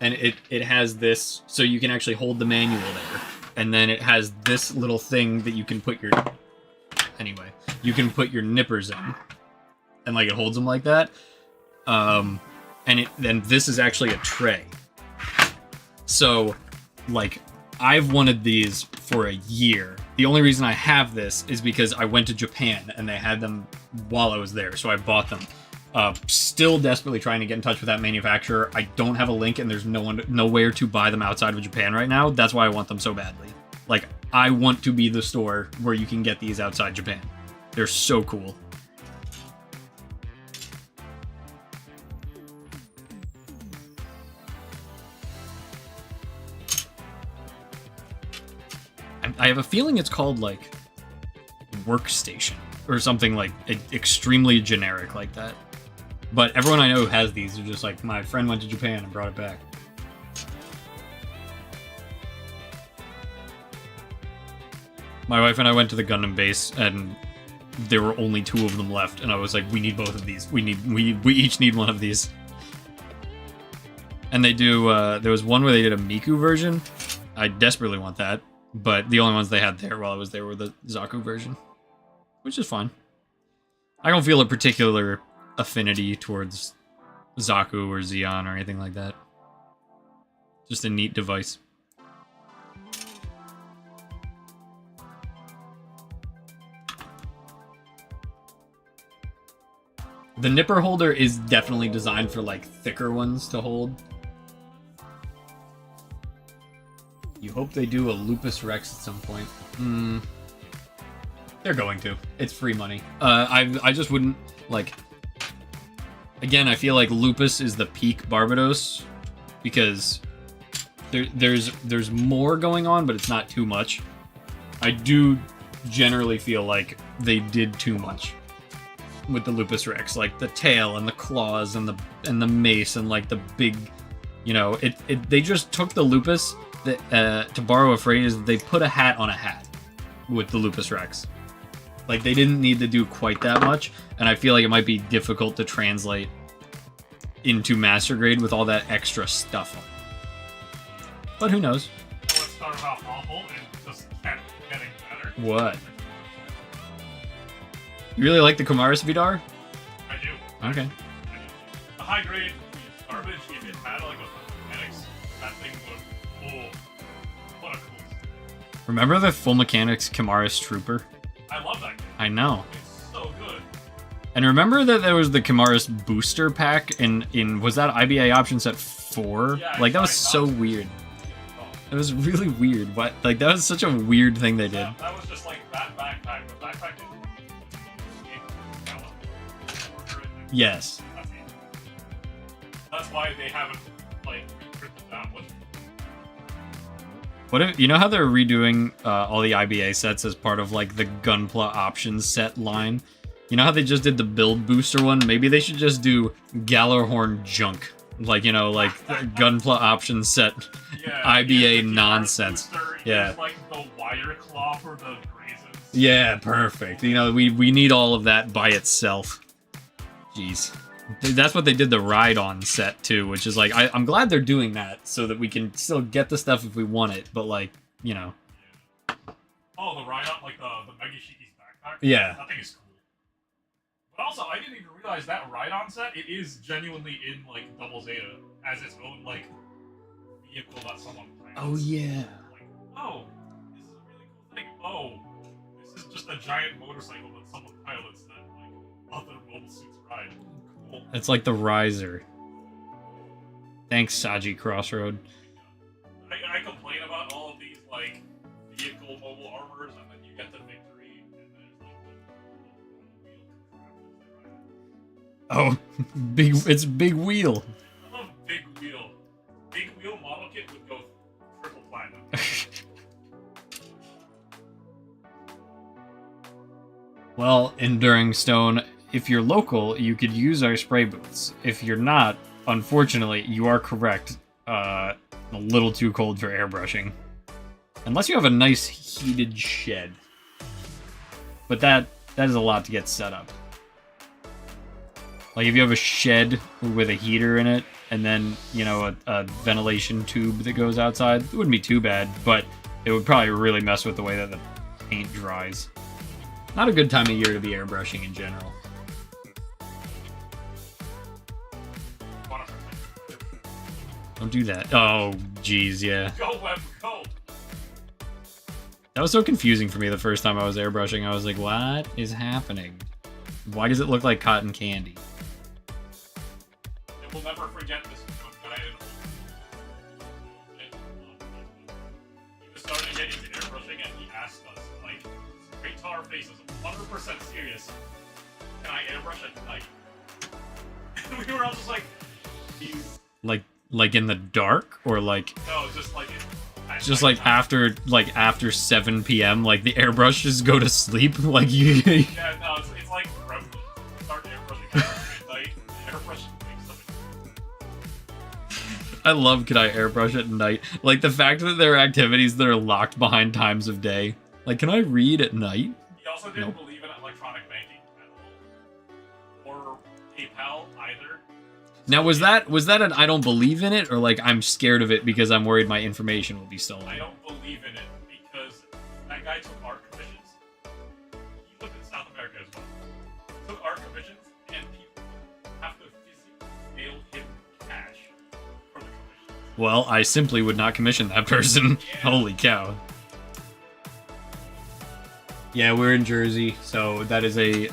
and it has this, so you can actually hold the manual there. And then it has this little thing that you can put your... Anyway, you can put your nippers in. And, like, it holds them like that. And then this is actually a tray. So, like, I've wanted these for a year. The only reason I have this is because I went to Japan, and they had them while I was there, so I bought them. Still desperately trying to get in touch with that manufacturer. I don't have a link, and there's nowhere to buy them outside of Japan right now. That's why I want them so badly. Like, I want to be the store where you can get these outside Japan. They're so cool. I have a feeling it's called, like, Workstation or something, like, extremely generic like that. But everyone I know who has these are just like, my friend went to Japan and brought it back. My wife and I went to the Gundam base, and there were only 2 of them left, and I was like, we need both of these. We each need one of these. And they do, there was one where they did a Miku version. I desperately want that, but the only ones they had there while I was there were the Zaku version, which is fine. I don't feel a particular affinity towards Zaku or Zeon or anything like that. Just a neat device. The nipper holder is definitely designed for, like, thicker ones to hold. You hope they do a Lupus Rex at some point. They're going to. It's free money. I just wouldn't, like... Again, I feel like Lupus is the peak Barbatos, because there's more going on, but it's not too much. I do generally feel like they did too much with the Lupus Rex, like the tail and the claws and the mace and like the big, you know, they just took the Lupus that, to borrow a phrase, they put a hat on a hat with the Lupus Rex. Like, they didn't need to do quite that much, and I feel like it might be difficult to translate into Master Grade with all that extra stuff on it. But who knows? Let's start off awful and just kept getting better. What? You really like the Kamaris Vidar? I do. Okay. I do. The high grade is garbage. If it had like a mechanics, that thing would... Oh, what a cool... Remember the Full Mechanics Kamaris Trooper? I love that game. I know. It's so good. And remember that there was the Kamaris booster pack in was that IBA option set 4? Yeah, like, that was so weird. It was really weird. What? Like, that was such a weird thing they did. That was just like that backpack. The backpack Yes. That's why they haven't, like, reprinted that one. What if, you know how they're redoing all the IBA sets as part of, like, the Gunpla options set line? You know how they just did the build booster one? Maybe they should just do Gallarhorn junk like like Gunpla option set Yeah, IBA the nonsense. booster, Yeah. Like the wire claw for the grazes. Yeah, perfect. We need all of that by itself. Jeez. That's what they did the Ride-On set too, which is like I'm glad they're doing that so that we can still get the stuff if we want it, but like, Yeah. Oh, the Ride-On, like the Mega Shiki's backpack? Yeah. That thing is cool. But also, I didn't even realize that Ride-On set, it is genuinely in, like, Double Zeta as its own, like, vehicle that someone plans. Oh yeah. Like, oh, this is a really cool thing. Oh, this is just a giant motorcycle that someone pilots that, like, other mobile suits ride. Cool. It's like the Riser. Thanks, Saji Crossroad. I complain about all of these, like, vehicle mobile armors, and then you get the Victory, and there's, like, the wheel crap that they ride. Oh, it's Big Wheel. I love Big Wheel. Big Wheel model kit would go triple platinum. Well, Enduring Stone, if you're local, you could use our spray booths. If you're not, unfortunately, you are correct. A little too cold for airbrushing. Unless you have a nice heated shed. But that is a lot to get set up. Like if you have a shed with a heater in it, and then, a ventilation tube that goes outside, it wouldn't be too bad, but it would probably really mess with the way that the paint dries. Not a good time of year to be airbrushing in general. Don't do that. Oh, jeez, yeah. Go, Web, go! That was so confusing for me the first time I was airbrushing. I was like, what is happening? Why does it look like cotton candy? We'll never forget this guy he was starting to get into airbrushing and he asked us, like, Great Tar Face is 100% serious. Can I airbrush at night? And we were all just like, Like in the dark? Or like... No, just like... Just like after 7 p.m., like the airbrushes go to sleep? Like you... Yeah, no, it's like Gremlins. Start airbrushing at night, airbrush makes something. I love Can I Airbrush at Night. Like, the fact that there are activities that are locked behind times of day. Like, can I read at night? He also didn't believe in electronic banking at all. Or PayPal, either. Now, was that an I don't believe in it, or like I'm scared of it because I'm worried my information will be stolen? I don't believe in it, because that guy took art commissions. He lived in South America as well. Took art commissions, and people have to physically mail him cash for the commissions. Well, I simply would not commission that person. Yeah. Holy cow. Yeah, we're in Jersey, so that is a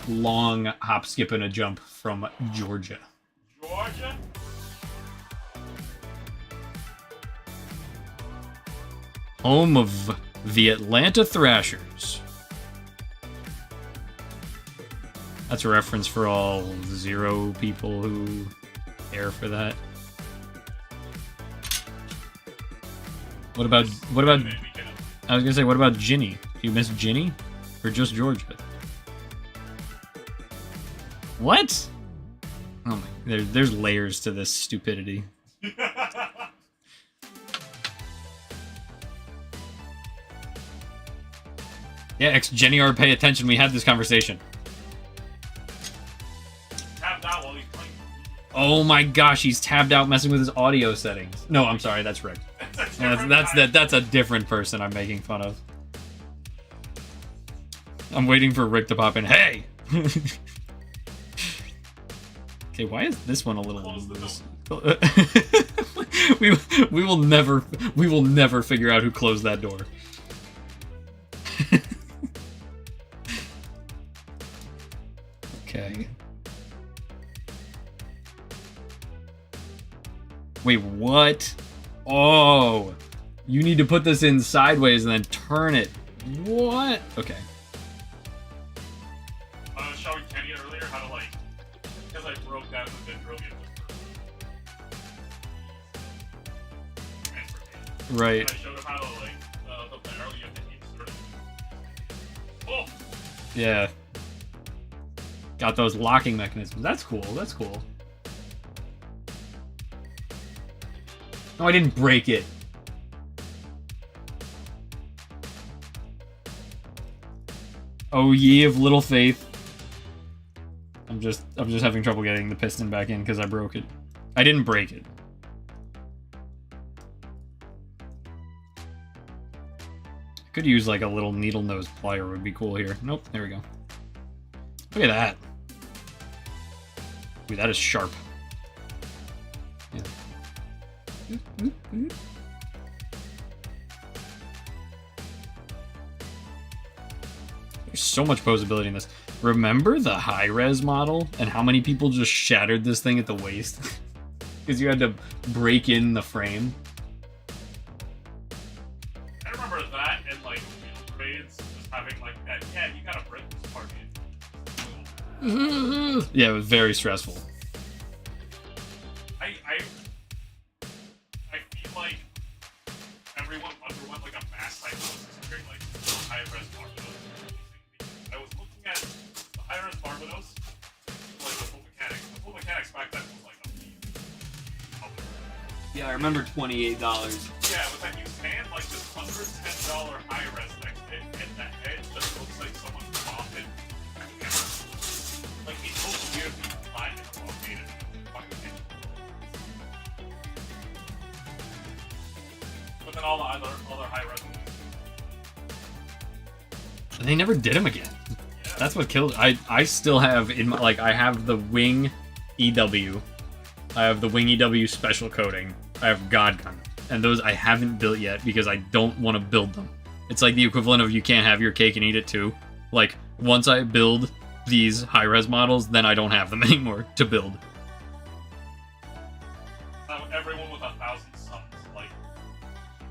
long hop, skip, and a jump from Georgia. Georgia? Home of the Atlanta Thrashers. That's a reference for all 0 people who care for that. What about I was gonna say, what about Ginny? Do you miss Ginny? Or just Georgia? What? Oh my, there's layers to this stupidity. Yeah, Jenny R, pay attention, we had this conversation. Tapped out while he's playing. Oh my gosh, he's tabbed out messing with his audio settings. No, I'm sorry, that's Rick. That's a different person I'm making fun of. I'm waiting for Rick to pop in. Hey! Okay, why is this one a little loose? we will never figure out who closed that door. Okay. Wait, what? Oh, you need to put this in sideways and then turn it. What? Okay. Showing Kenny earlier how to, like, because I broke down the Dendrobium transportation. Right. And I showed him how to, like, the barrel you have to insert it. Oh! Yeah. Got those locking mechanisms. That's cool. That's cool. No, I didn't break it. Oh, ye of little faith. I'm just having trouble getting the piston back in because I broke it. I didn't break it. I could use like a little needle nose plier would be cool here. Nope, there we go. Look at that. Ooh, that is sharp. Yeah. There's so much posability in this. Remember the high-res model and how many people just shattered this thing at the waist? Because you had to break in the frame. I remember that and like wheel trades just having like that. Yeah, you gotta break this part in. Yeah, it was very stressful. I feel like everyone underwent like a mass psychosis during like high-res Barbatos. I was looking at the high-res Barbatos, like the full mechanics. The full mechanics back then was like a Yeah, I remember $28. yeah, with that new stand, like this $110 high-res next to it, and the head just looks like someone bombed it. Like it's so weird being flat and rotated. But then all the other high-res ones. And they never did him again. Yeah. That's what killed it. I still have in my, like, I have the Wing EW. I have the Wing EW special coating. I have God Gun. And those I haven't built yet because I don't want to build them. It's like the equivalent of you can't have your cake and eat it too. Like, once I build these high-res models, then I don't have them anymore to build. So everyone with 1,000 suns, like,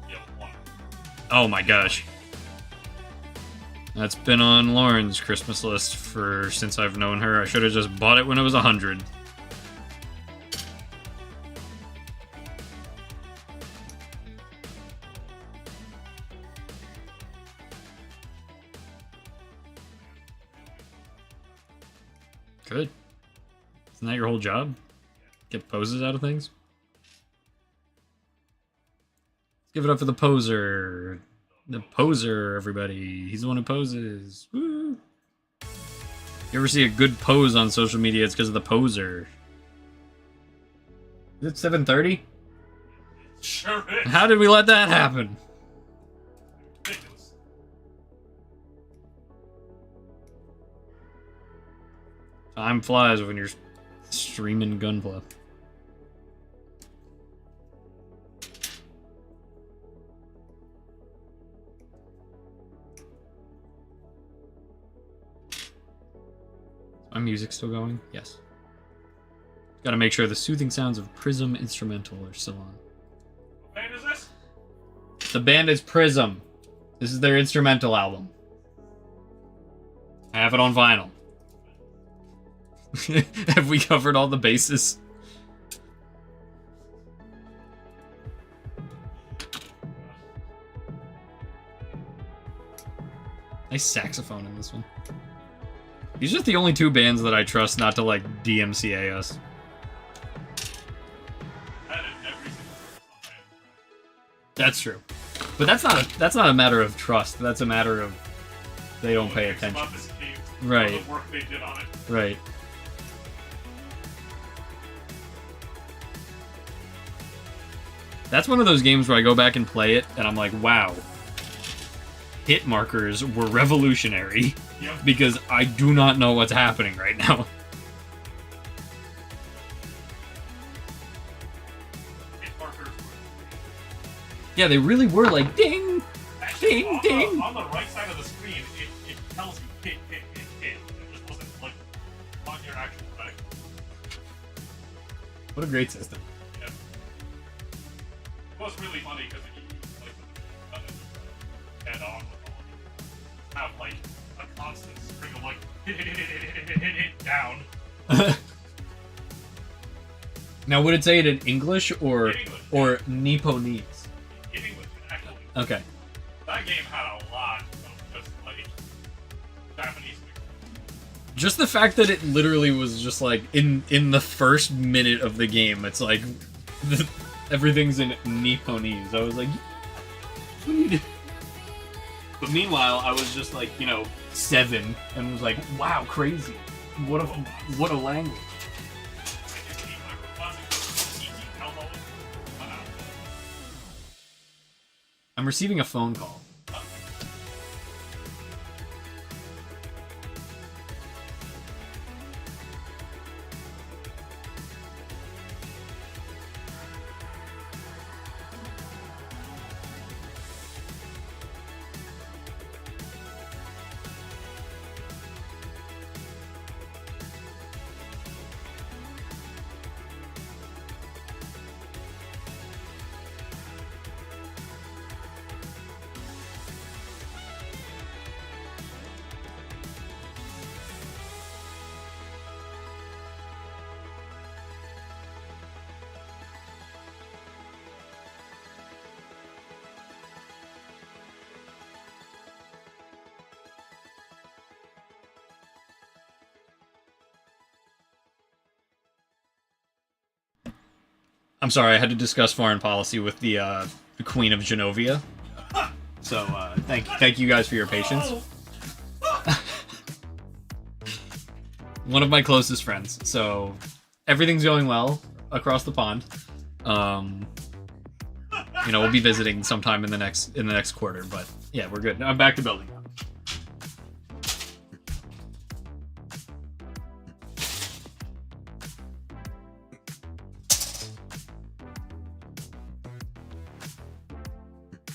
you know, one. Oh my gosh. That's been on Lauren's Christmas list since I've known her. I should have just bought it when it was 100. Good. Isn't that your whole job? Get poses out of things? Let's give it up for the poser. The poser, everybody. He's the one who poses. Woo! You ever see a good pose on social media, it's because of the poser. Is it 7:30? Sure is. How did we let that happen? Ridiculous. Time flies when you're streaming Gunpla. My music's still going? Yes. Gotta make sure the soothing sounds of Prism Instrumental are still on. What band is this? The band is Prism. This is their instrumental album. I have it on vinyl. Have we covered all the bases? Nice saxophone in this one. These are the only two bands that I trust not to, like, DMCA us. That's true. But that's not a matter of trust. That's a matter of they don't pay attention. Right. The work they did on it. Right. That's one of those games where I go back and play it, and I'm like, wow. Hit markers were revolutionary. Yep. Because I do not know what's happening right now. Hit markers. Yeah, they really were like, ding! Actually, Ding, ding. On the right side of the screen, it tells you hit. It just wasn't like on your actual deck. What a great system. Yeah. It was really funny because you like head on with all of it. Have like a constant string of like hit down. Now, would it say it in English or In English. or Nipponese? In English, actually. Okay. That game had a lot of just like Japanese. Just the fact that it literally was just like in the first minute of the game, it's like everything's in Nipponese. I was like, what are you doing? But meanwhile, I was just like, 7, and was like, wow, crazy. What a language. I'm receiving a phone call. I'm sorry, I had to discuss foreign policy with the Queen of Genovia. So, thank you guys for your patience. One of my closest friends. So, everything's going well across the pond. We'll be visiting sometime in the next quarter, but yeah, we're good. I'm back to building now.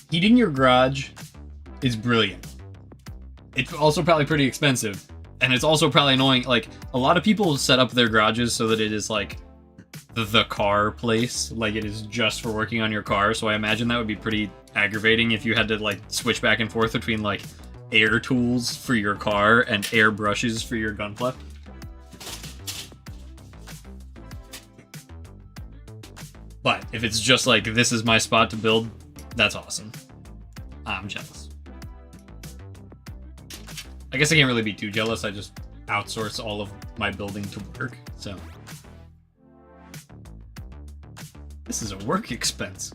Heating your garage is brilliant. It's also probably pretty expensive, and it's also probably annoying. Like, a lot of people set up their garages so that it is like the car place, like it is just for working on your car. So I imagine that would be pretty aggravating if you had to like switch back and forth between like air tools for your car and air brushes for your gunpla. But if it's just like, this is my spot to build, that's awesome. I'm jealous. I guess I can't really be too jealous. I just outsource all of my building to work, so. This is a work expense.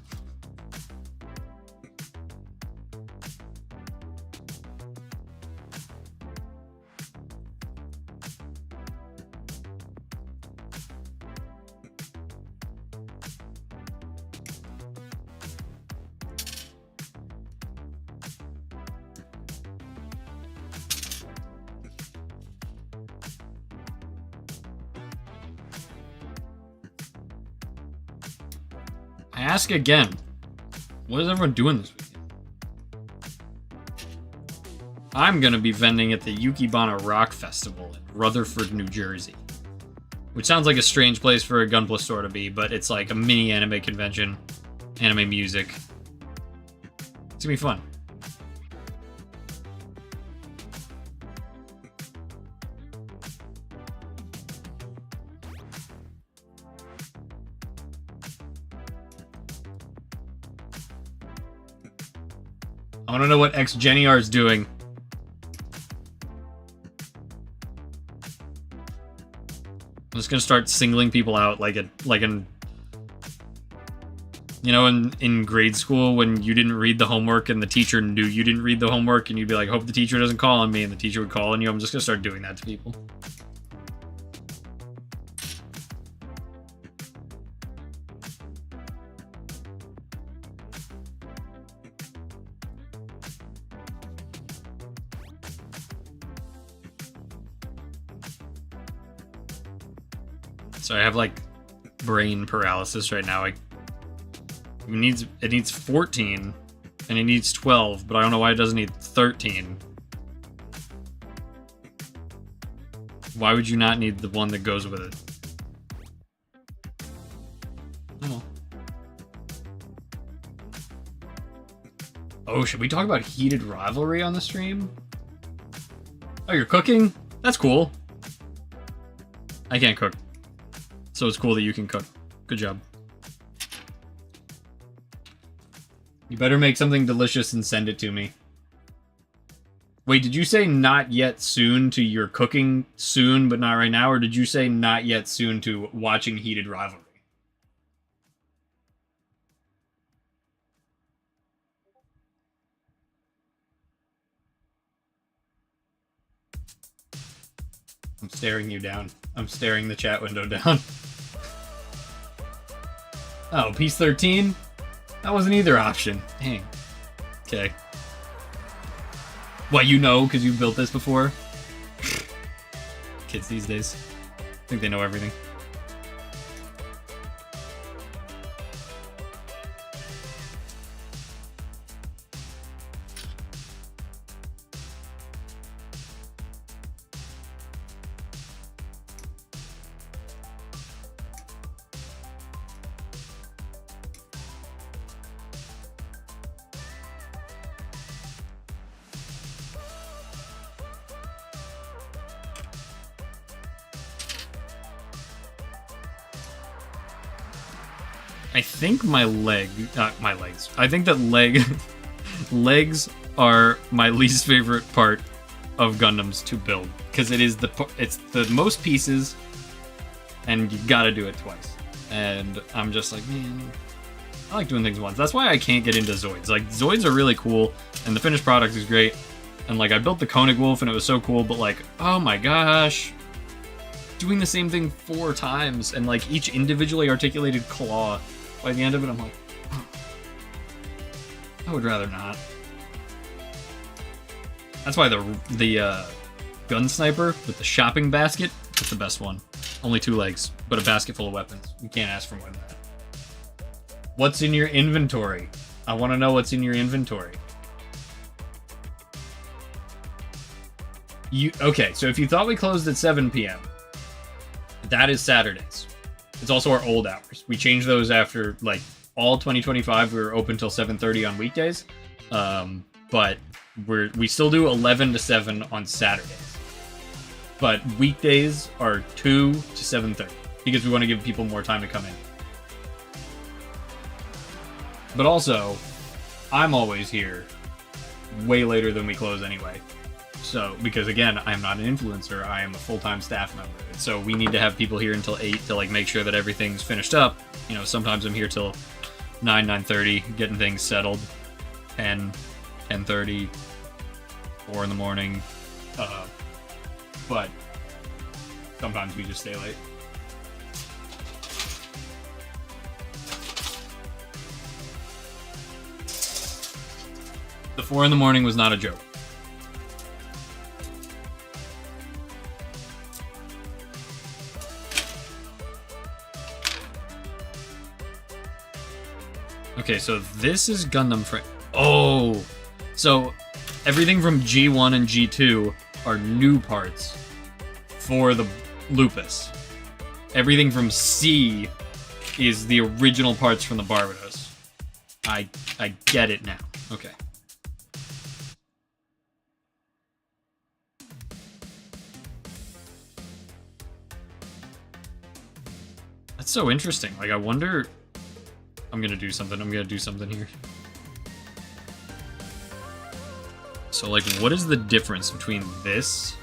I ask again, what is everyone doing this weekend? I'm gonna be vending at the Yukibana Rock Festival in Rutherford, New Jersey. Which sounds like a strange place for a Gunpla store to be, but it's like a mini anime convention, anime music. It's gonna be fun. I want to know what X Geniar is doing. I'm just gonna start singling people out in grade school when you didn't read the homework and the teacher knew you didn't read the homework and you'd be like, hope the teacher doesn't call on me, and the teacher would call on you. I'm just gonna start doing that to people. So I have like brain paralysis right now. It needs 14 and it needs 12, but I don't know why it doesn't need 13. Why would you not need the one that goes with it? Oh. Oh, should we talk about heated rivalry on the stream? Oh, you're cooking? That's cool. I can't cook. So it's cool that you can cook. Good job. You better make something delicious and send it to me. Wait, did you say not yet soon to your cooking soon but not right now? Or did you say not yet soon to watching Heated Rivalry? I'm staring you down. I'm staring the chat window down. Oh, piece 13? That wasn't either option. Dang. Okay. What, you know, because you built this before? Kids these days. I think they know everything. I think my legs. I think that legs are my least favorite part of Gundams to build because it's the most pieces, and you gotta do it twice. And I'm just like, man, I like doing things once. That's why I can't get into Zoids. Like, Zoids are really cool, and the finished product is great. And like, I built the Koenig Wolf, and it was so cool. But like, oh my gosh, doing the same thing 4 times, and like each individually articulated claw. By the end of it, I'm like, oh, I would rather not. That's why the gun sniper with the shopping basket is the best one. Only 2 legs, but a basket full of weapons. You can't ask for more than that. What's in your inventory? I want to know what's in your inventory. Okay, so if you thought we closed at 7 p.m., that is Saturdays. It's also our old hours. We changed those after, like, all 2025. We were open till 7:30 on weekdays. But we still do 11 to 7 on Saturdays. But weekdays are 2 to 7:30 because we want to give people more time to come in. But also, I'm always here way later than we close anyway. So, because again, I'm not an influencer, I am a full-time staff member. So we need to have people here until 8 to like make sure that everything's finished up. You know, sometimes I'm here till 9:30, getting things settled. 10:30, 4 in the morning. But sometimes we just stay late. The 4 in the morning was not a joke. Okay, so this is Gundam frame. Oh! So, everything from G1 and G2 are new parts for the Lupus. Everything from C is the original parts from the Barbatos. I get it now. Okay. That's so interesting. Like, I wonder... I'm gonna do something here. So, like, what is the difference between this?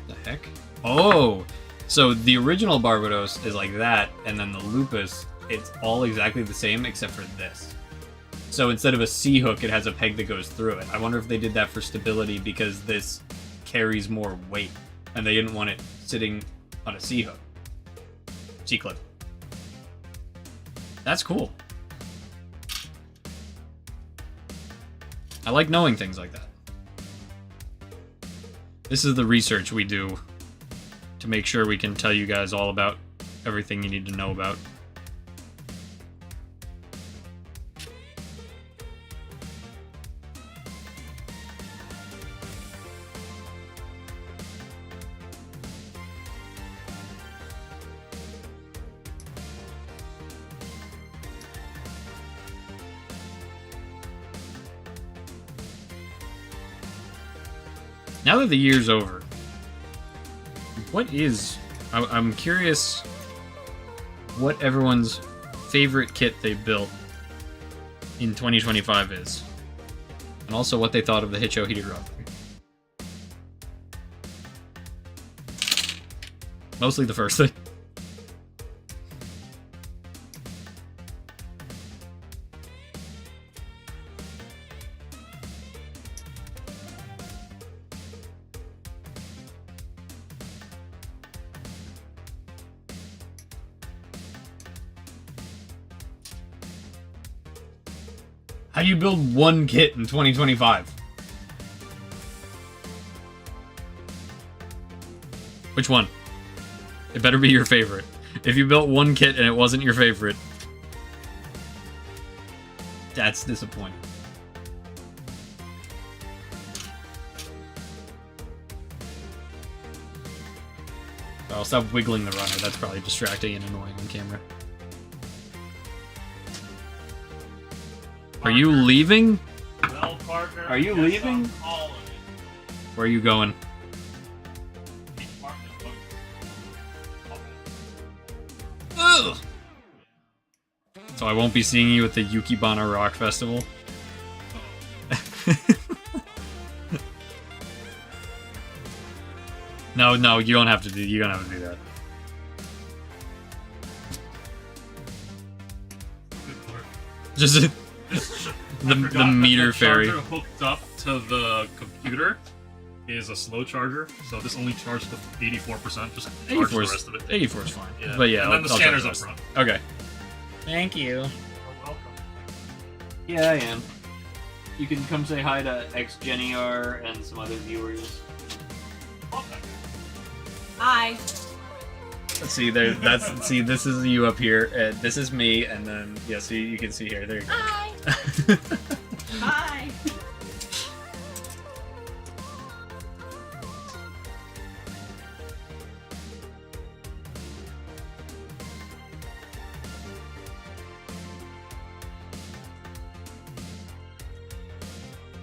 The heck? Oh! So, the original Barbatos is like that, and then the Lupus, it's all exactly the same except for this. So, instead of a C-hook, it has a peg that goes through it. I wonder if they did that for stability because this carries more weight, and they didn't want it sitting on a C-hook. C-clip. That's cool. I like knowing things like that. This is the research we do to make sure we can tell you guys all about everything you need to know about. Now that the year's over, what is... I'm curious what everyone's favorite kit they built in 2025 is. And also what they thought of the Hicho Hidegard. Mostly the first thing. How do you build one kit in 2025? Which one? It better be your favorite. If you built one kit and it wasn't your favorite, that's disappointing. I'll stop wiggling the runner. That's probably distracting and annoying on camera. Are you leaving? Well, partner, Are you leaving? Where are you going? Ugh! So I won't be seeing you at the Yukibana Rock Festival? No, you don't have to do that. Just the meter fairy. The charger hooked up to the computer is a slow charger, so this only charged to 84%. Just charge the rest of it. 84 is fine. Yeah. But yeah, and then the scanner's up front. Okay. Thank you. You're welcome. Yeah, I am. You can come say hi to XGeniR and some other viewers. Okay. Hi. Let's see there. See. This is you up here. This is me, and then yeah. See, you can see here. There you go. Hi. Hi.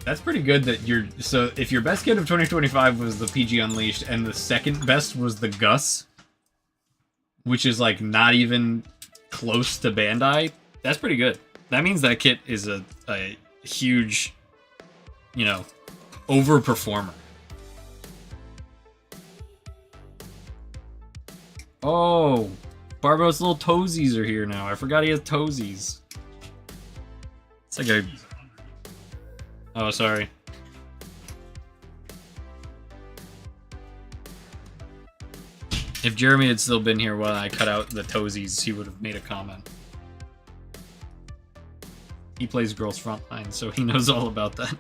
That's pretty good that you're... So, if your best kit of 2025 was the PG Unleashed, and the second best was the Gus, which is, like, not even close to Bandai, that's pretty good. That means that kit is a huge, you know, overperformer. Oh, Barbatos' little toesies are here now. I forgot he has toesies. It's like a... Oh, sorry. If Jeremy had still been here while I cut out the toesies, he would have made a comment. He plays Girls Frontline, so he knows all about that.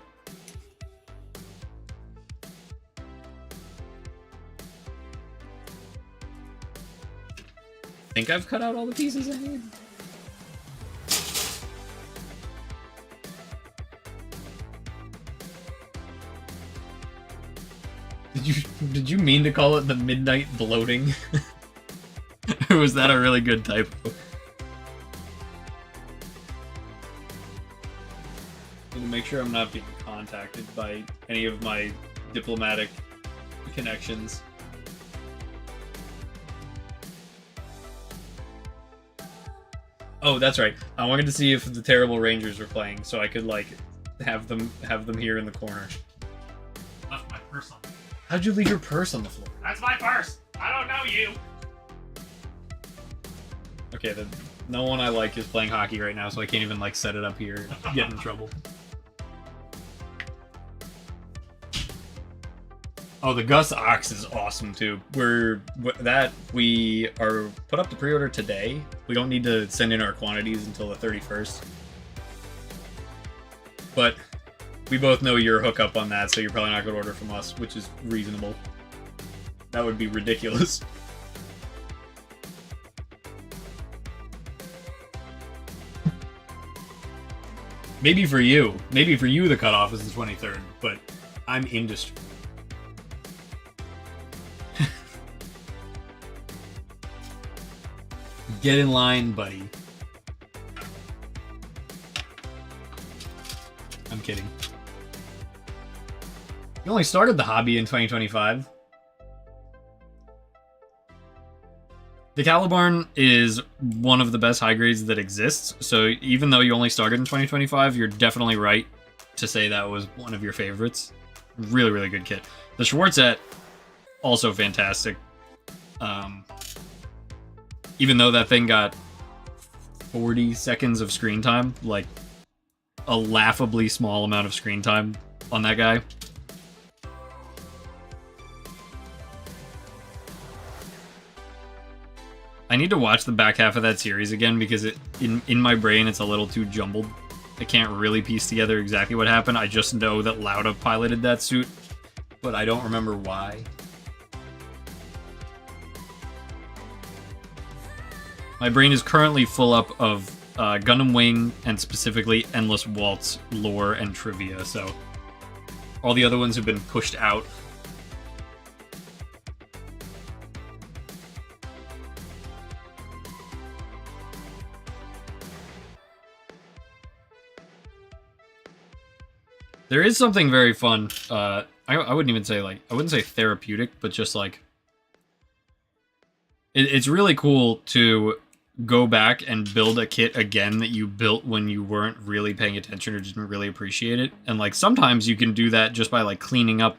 Think I've cut out all the pieces I need? Did you mean to call it the midnight bloating? Or was that a really good typo? To make sure I'm not being contacted by any of my diplomatic connections. Oh, that's right. I wanted to see if the Terrible Rangers were playing, so I could like have them here in the corner. Left my purse on. How'd you leave your purse on the floor? That's my purse. I don't know you. Okay, no one I like is playing hockey right now, so I can't even like set it up here and get in trouble. Oh, the Gus Ox is awesome too. We are put up the pre-order today. We don't need to send in our quantities until the 31st. But we both know you're hookup on that, so you're probably not going to order from us, which is reasonable. That would be ridiculous. Maybe for you the cutoff is the 23rd, but I'm industry. Get in line, buddy. I'm kidding. You only started the hobby in 2025. The Calibarn is one of the best high grades that exists, so even though you only started in 2025, you're definitely right to say that was one of your favorites. Really, really good kit. The Schwarzette, also fantastic. Even though that thing got 40 seconds of screen time, like a laughably small amount of screen time on that guy. I need to watch the back half of that series again because in my brain it's a little too jumbled. I can't really piece together exactly what happened. I just know that Lauda piloted that suit, but I don't remember why. My brain is currently full up of Gundam Wing, and specifically Endless Waltz lore and trivia, so all the other ones have been pushed out. There is something very fun. I wouldn't even say, like, I wouldn't say therapeutic, but just like it's really cool to go back and build a kit again that you built when you weren't really paying attention or didn't really appreciate it. And like sometimes you can do that just by like cleaning up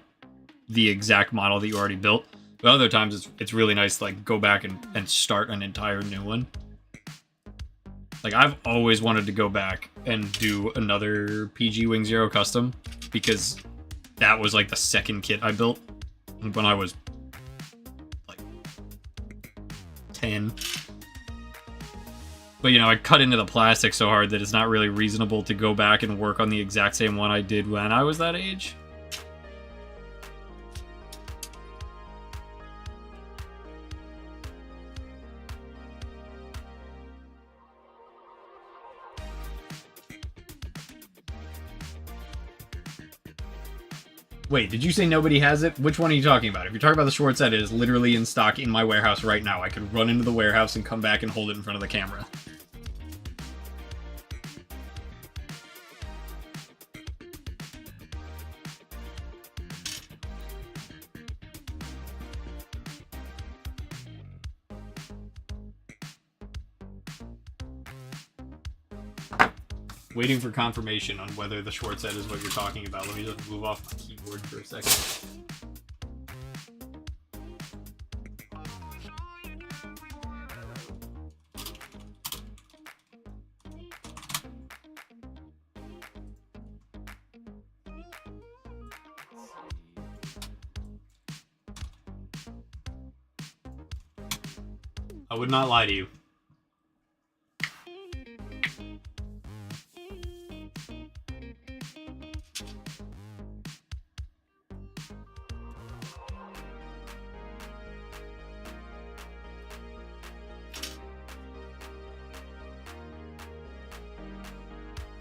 the exact model that you already built. But other times it's really nice to like go back and start an entire new one. Like I've always wanted to go back and do another PG Wing Zero custom because that was like the second kit I built when I was like 10. But, you know, I cut into the plastic so hard that it's not really reasonable to go back and work on the exact same one I did when I was that age. Wait, did you say nobody has it? Which one are you talking about? If you're talking about the Schwartz set, it is literally in stock in my warehouse right now. I could run into the warehouse and come back and hold it in front of the camera. Waiting for confirmation on whether the Schwartz set is what you're talking about. Let me just move off my keyboard for a second. I would not lie to you.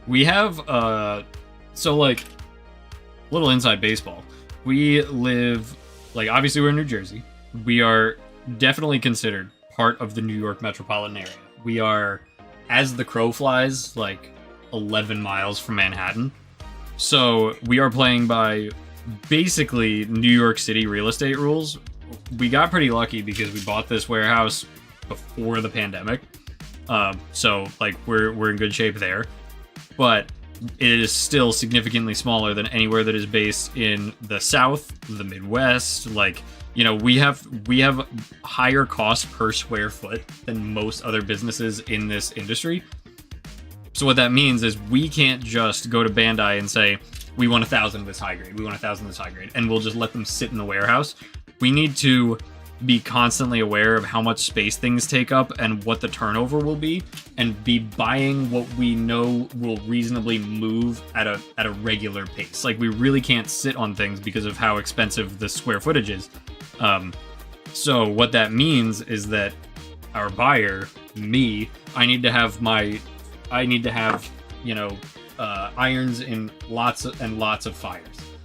We have, so like, little inside baseball. We live, like, obviously we're in New Jersey. We are definitely considered part of the New York metropolitan area. We are, as the crow flies, like 11 miles from Manhattan. So we are playing by basically New York City real estate rules. We got pretty lucky because we bought this warehouse before the pandemic. So like we're in good shape there. But it is still significantly smaller than anywhere that is based in the South, the Midwest. Like, you know, we have higher cost per square foot than most other businesses in this industry. So what that means is we can't just go to Bandai and say, we want 1,000 of this high grade, we want 1,000 of this high grade, and we'll just let them sit in the warehouse. We need to be constantly aware of how much space things take up and what the turnover will be, and be buying what we know will reasonably move at a regular pace. Like, we really can't sit on things because of how expensive the square footage is. So what that means is that our buyer, me, I need to have, you know, irons in lots and lots of fires.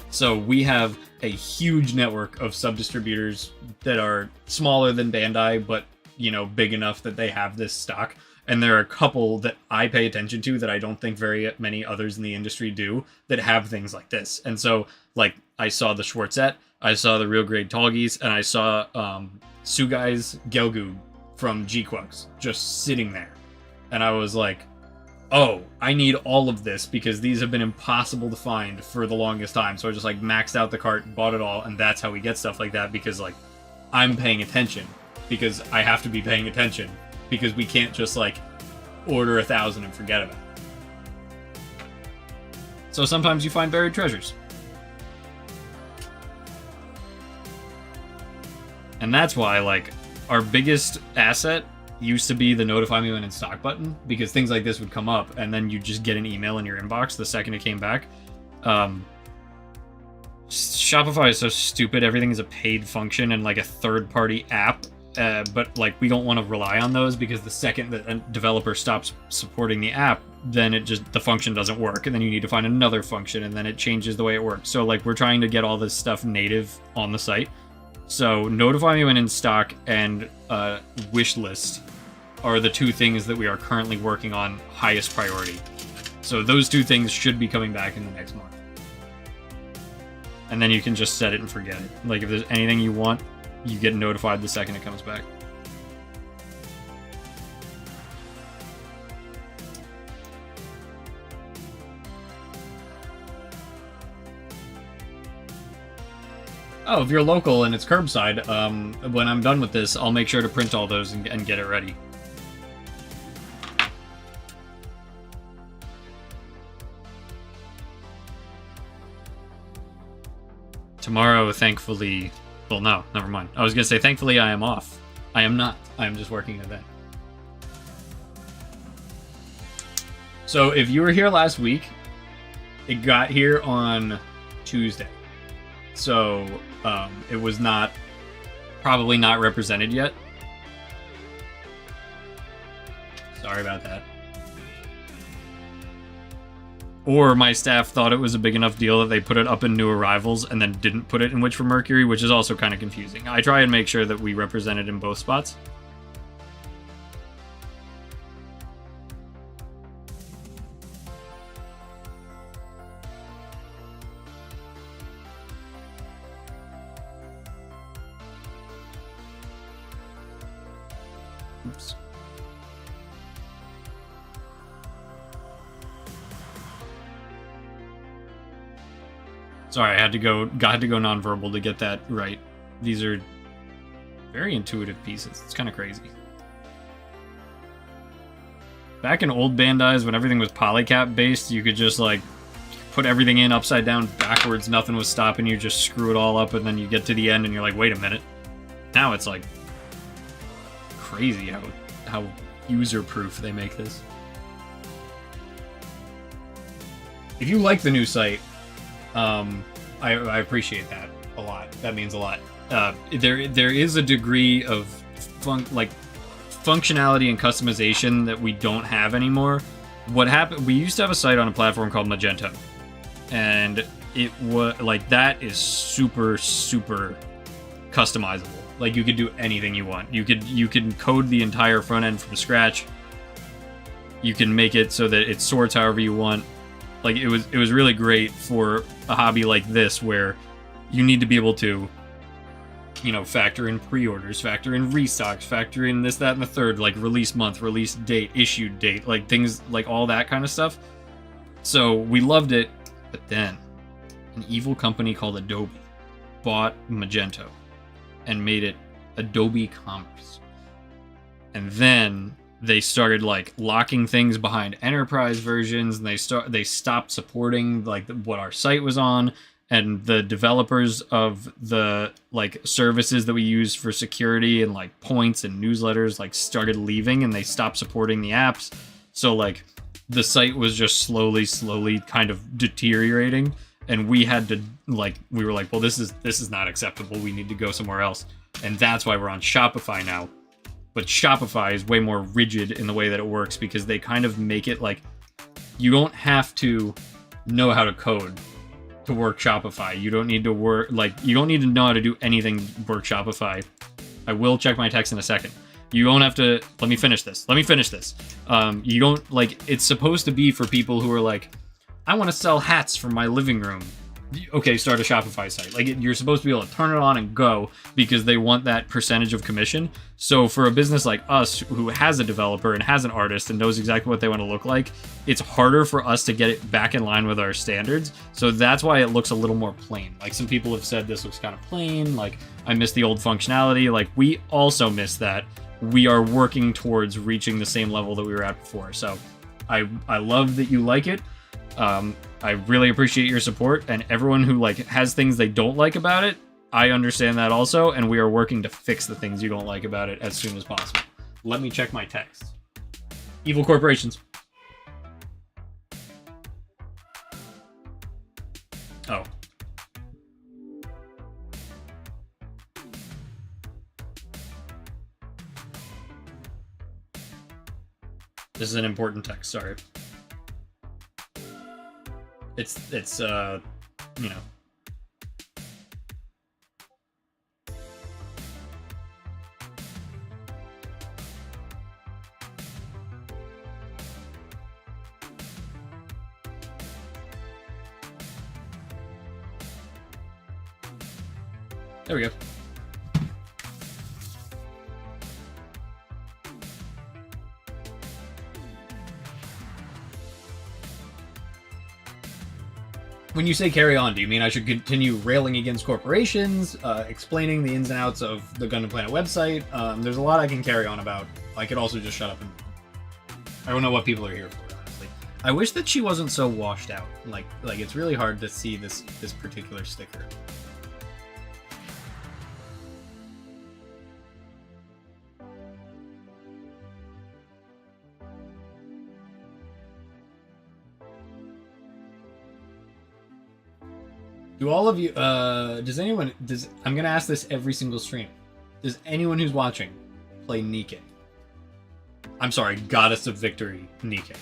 So we have a huge network of sub-distributors that are smaller than Bandai, but, you know, big enough that they have this stock. And there are a couple that I pay attention to that I don't think very many others in the industry do, that have things like this. And so, like, I saw the Schwartzette, I saw the Real Grade Tallgeese, and I saw Sugai's Gelgoog from G-Quugs just sitting there. And I was like, oh, I need all of this because these have been impossible to find for the longest time. So I just like maxed out the cart, bought it all, and that's how we get stuff like that, because like I'm paying attention, because I have to be paying attention, because we can't just like order 1,000 and forget about it. So sometimes you find buried treasures. And that's why, like, our biggest asset used to be the notify me when in stock button, because things like this would come up and then you just get an email in your inbox the second it came back. Shopify is so stupid. Everything is a paid function and like a third-party app, but like we don't want to rely on those, because the second that a developer stops supporting the app, then the function doesn't work, and then you need to find another function, and then it changes the way it works. So like we're trying to get all this stuff native on the site. So notify me when in stock and wish list are the two things that we are currently working on highest priority. So those two things should be coming back in the next month. And then you can just set it and forget it. Like if there's anything you want, you get notified the second it comes back. Oh, if you're local and it's curbside, when I'm done with this, I'll make sure to print all those and get it ready. Tomorrow, thankfully... Well, no, never mind. I was going to say, thankfully, I am off. I am not. I am just working an event. So, if you were here last week, it got here on Tuesday. So, it was probably not represented yet. Sorry about that. Or my staff thought it was a big enough deal that they put it up in new arrivals and then didn't put it in Witch for Mercury, which is also kind of confusing. I try and make sure that we represent it in both spots. Oops. Sorry, I had to go nonverbal to get that right. These are very intuitive pieces. It's kind of crazy. Back in old Bandai's, when everything was polycap based, you could just like put everything in upside down, backwards, nothing was stopping you, just screw it all up, and then you get to the end and you're like, wait a minute. Now it's like crazy how user-proof they make this. If you like the new site, I appreciate that a lot. That means a lot. There is a degree of functionality and customization that we don't have anymore. What happened? We used to have a site on a platform called Magento, and it was like that is super customizable. Like you could do anything you want. You can code the entire front end from scratch. You can make it so that it sorts however you want. Like it was really great for a hobby like this, where you need to be able to, you know, factor in pre-orders, factor in restocks, factor in this, that, and the third, like release month, release date, issued date, like things like all that kind of stuff. So we loved it, but then an evil company called Adobe bought Magento and made it Adobe Commerce. And then they started like locking things behind enterprise versions, and they stopped supporting like what our site was on, and the developers of the like services that we use for security and like points and newsletters like started leaving, and they stopped supporting the apps. So like the site was just slowly kind of deteriorating, and we had to we were like, well, this is not acceptable. We need to go somewhere else. And that's why we're on Shopify now. But Shopify is way more rigid in the way that it works, because they kind of make it like you don't have to know how to code to work Shopify. You don't need to you don't need to know how to do anything to work Shopify. I will check my text in a second. You don't have to. Let me finish this. You don't it's supposed to be for people who are like, I want to sell hats from my living room. Okay, start a Shopify site. You're supposed to be able to turn it on and go, because they want that percentage of commission. So for a business like us, who has a developer and has an artist and knows exactly what they want to look like, it's harder for us to get it back in line with our standards. So that's why it looks a little more plain. Like some people have said this looks kind of plain. Like I miss the old functionality. Like we also miss that. We are working towards reaching the same level that we were at before. So I love that you like it. I really appreciate your support, and everyone who has things they don't like about it, I understand that also, and we are working to fix the things you don't like about it as soon as possible. Let me check my text. Evil corporations. Oh. This is an important text, sorry. It's you know. There we go. When you say carry on, do you mean I should continue railing against corporations, explaining the ins and outs of the Gundam Planet website? There's a lot I can carry on about. I could also just shut up and... I don't know what people are here for, honestly. I wish that she wasn't so washed out. Like it's really hard to see this particular sticker. Do all of you, I'm gonna ask this every single stream. Does anyone who's watching play Nikke? I'm sorry, Goddess of Victory, Nikke.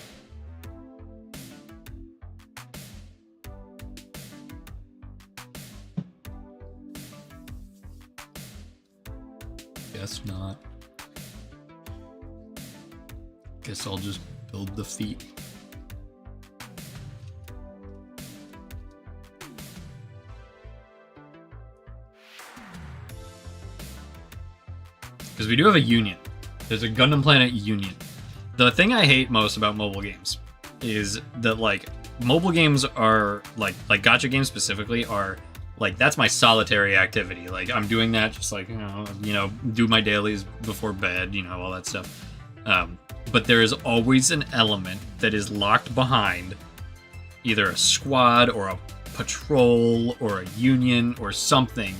Guess not. Guess I'll just build the feet. Because we do have a union. There's a Gundam Planet union. The thing I hate most about mobile games is that, like, mobile games are, like gacha games specifically, are, like, that's my solitary activity. Like, I'm doing that just, like, you know, do my dailies before bed, you know, all that stuff. But there is always an element that is locked behind either a squad or a patrol or a union or something.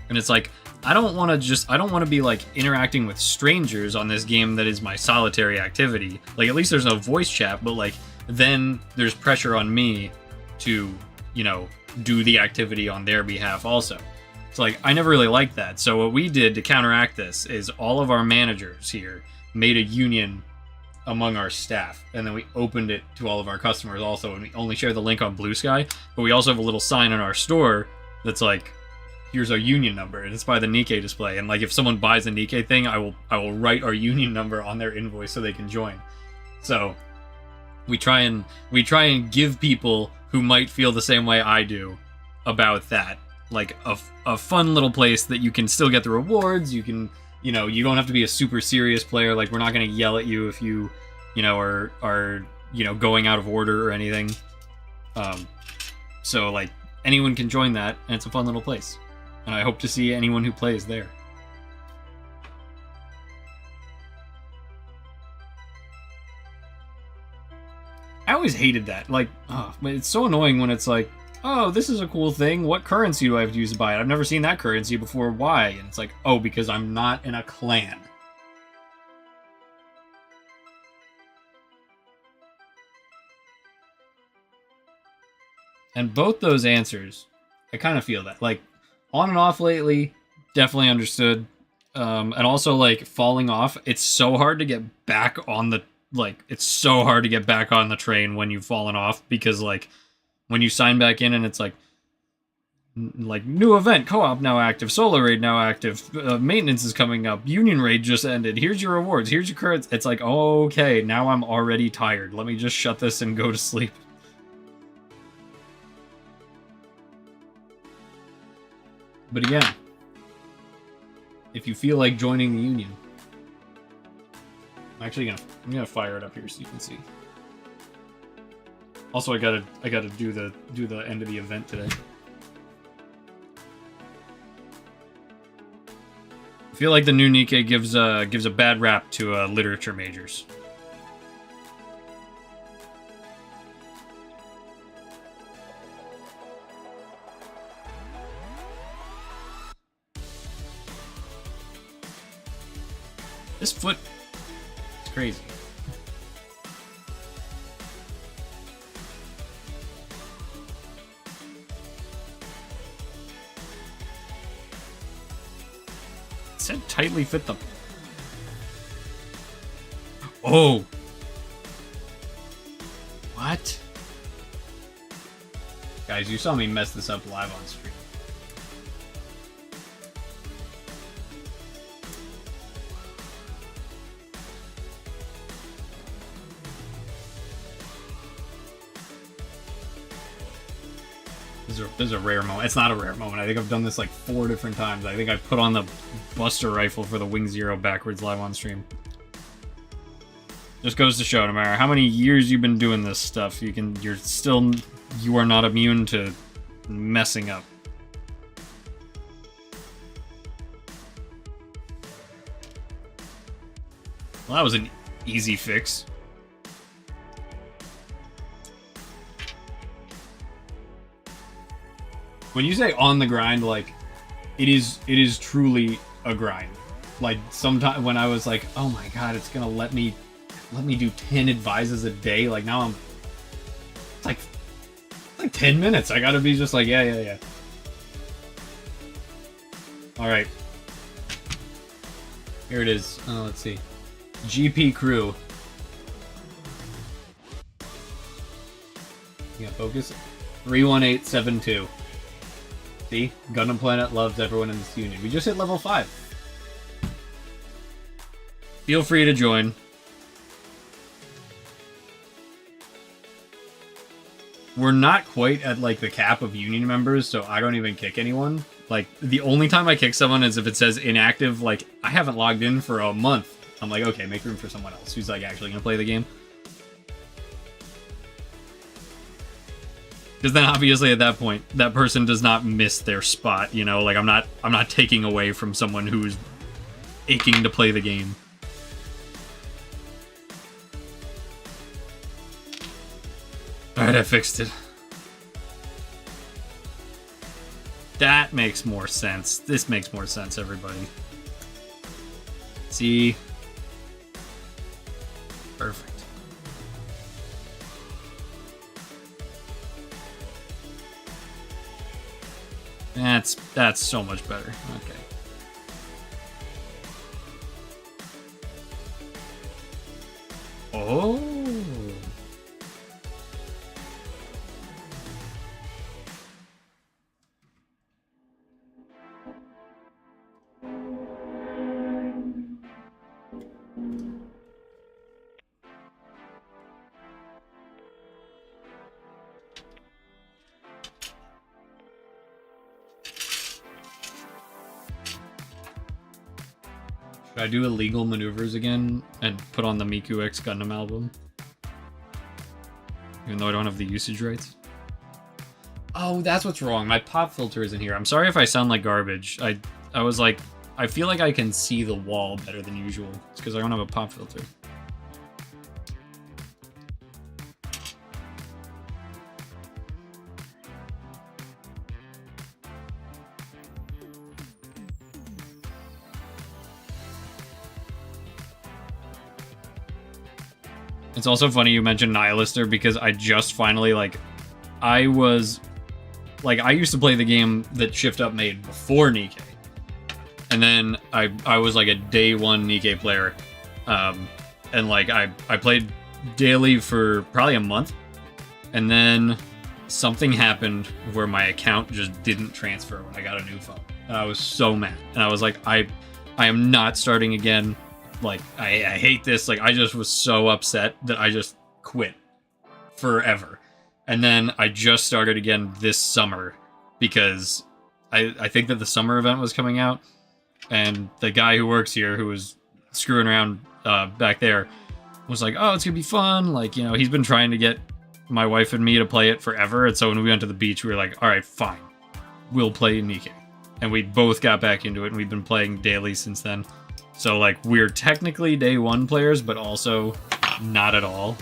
And it's like, I don't want to be like interacting with strangers on this game that is my solitary activity. Like, at least there's no voice chat, but like then there's pressure on me to, you know, do the activity on their behalf also. It's like, I never really liked that. So what we did to counteract this is all of our managers here made a union among our staff, and then we opened it to all of our customers also, and we only share the link on Blue Sky, but we also have a little sign in our store that's like, here's our union number, and it's by the Nikke display. And like, if someone buys a Nikke thing, I will write our union number on their invoice so they can join. So we try and give people who might feel the same way I do about that, like a fun little place that you can still get the rewards. You can, you know, you don't have to be a super serious player. Like, we're not going to yell at you if you know, are you know, going out of order or anything. So like, anyone can join that, and it's a fun little place. And I hope to see anyone who plays there. I always hated that. Like, it's so annoying when it's like, oh, this is a cool thing. What currency do I have to use to buy it? I've never seen that currency before. Why? And it's like, oh, because I'm not in a clan. And both those answers, I kind of feel that. Like, on and off lately, definitely understood. And also, like, falling off, it's so hard to get back on the, like, it's so hard to get back on the train when you've fallen off, because, like, when you sign back in and it's like new event, co-op now active, solo raid now active, maintenance is coming up, union raid just ended, here's your rewards, here's your currents. It's like, okay, now I'm already tired. Let me just shut this and go to sleep. But again, if you feel like joining the union, I'm gonna fire it up here so you can see. Also, I gotta do the end of the event today. I feel like the new Nikke gives a bad rap to literature majors. This foot crazy. It said tightly fit the... Oh! What? Guys, you saw me mess this up live on stream. This is a rare moment. It's not a rare moment. I think I've done this like 4 different times. I think I put on the Buster Rifle for the Wing Zero backwards live on stream. Just goes to show, no matter how many years you've been doing this stuff, you are not immune to messing up. Well, that was an easy fix. When you say on the grind, like, it is truly a grind. Like, sometime when I was like, oh my god, it's gonna let me do 10 advises a day, like, now I'm... It's like 10 minutes. I gotta be just like, yeah. Alright. Here it is. Oh, let's see. GP Crew. Yeah, focus. 31872. See? Gundam Planet loves everyone in this union. We just hit level 5. Feel free to join. We're not quite at, like, the cap of union members, so I don't even kick anyone. Like, the only time I kick someone is if it says inactive, like, I haven't logged in for a month. I'm like, okay, make room for someone else who's, like, actually gonna play the game. Because then, obviously, at that point, that person does not miss their spot, you know? Like, I'm not taking away from someone who's aching to play the game. Alright, I fixed it. That makes more sense. This makes more sense, everybody. See? Perfect. That's so much better. Okay. Oh. Should I do illegal maneuvers again and put on the Miku X Gundam album? Even though I don't have the usage rights? Oh, that's what's wrong. My pop filter isn't here. I'm sorry if I sound like garbage. I was like, I feel like I can see the wall better than usual. It's because I don't have a pop filter. It's also funny you mentioned Nihilister because I just finally, I used to play the game that Shift Up made before Nikkei. And then I was like a day one Nikkei player. And I played daily for probably a month. And then something happened where my account just didn't transfer when I got a new phone. And I was so mad. And I was like, I am not starting again. Like, I hate this. Like, I just was so upset that I just quit forever. And then I just started again this summer because I think that the summer event was coming out. And the guy who works here, who was screwing around back there, was like, oh, it's going to be fun. Like, you know, he's been trying to get my wife and me to play it forever. And so when we went to the beach, we were like, all right, fine. We'll play Nikkei. And we both got back into it, and we've been playing daily since then. So, like, we're technically day one players, but also not at all.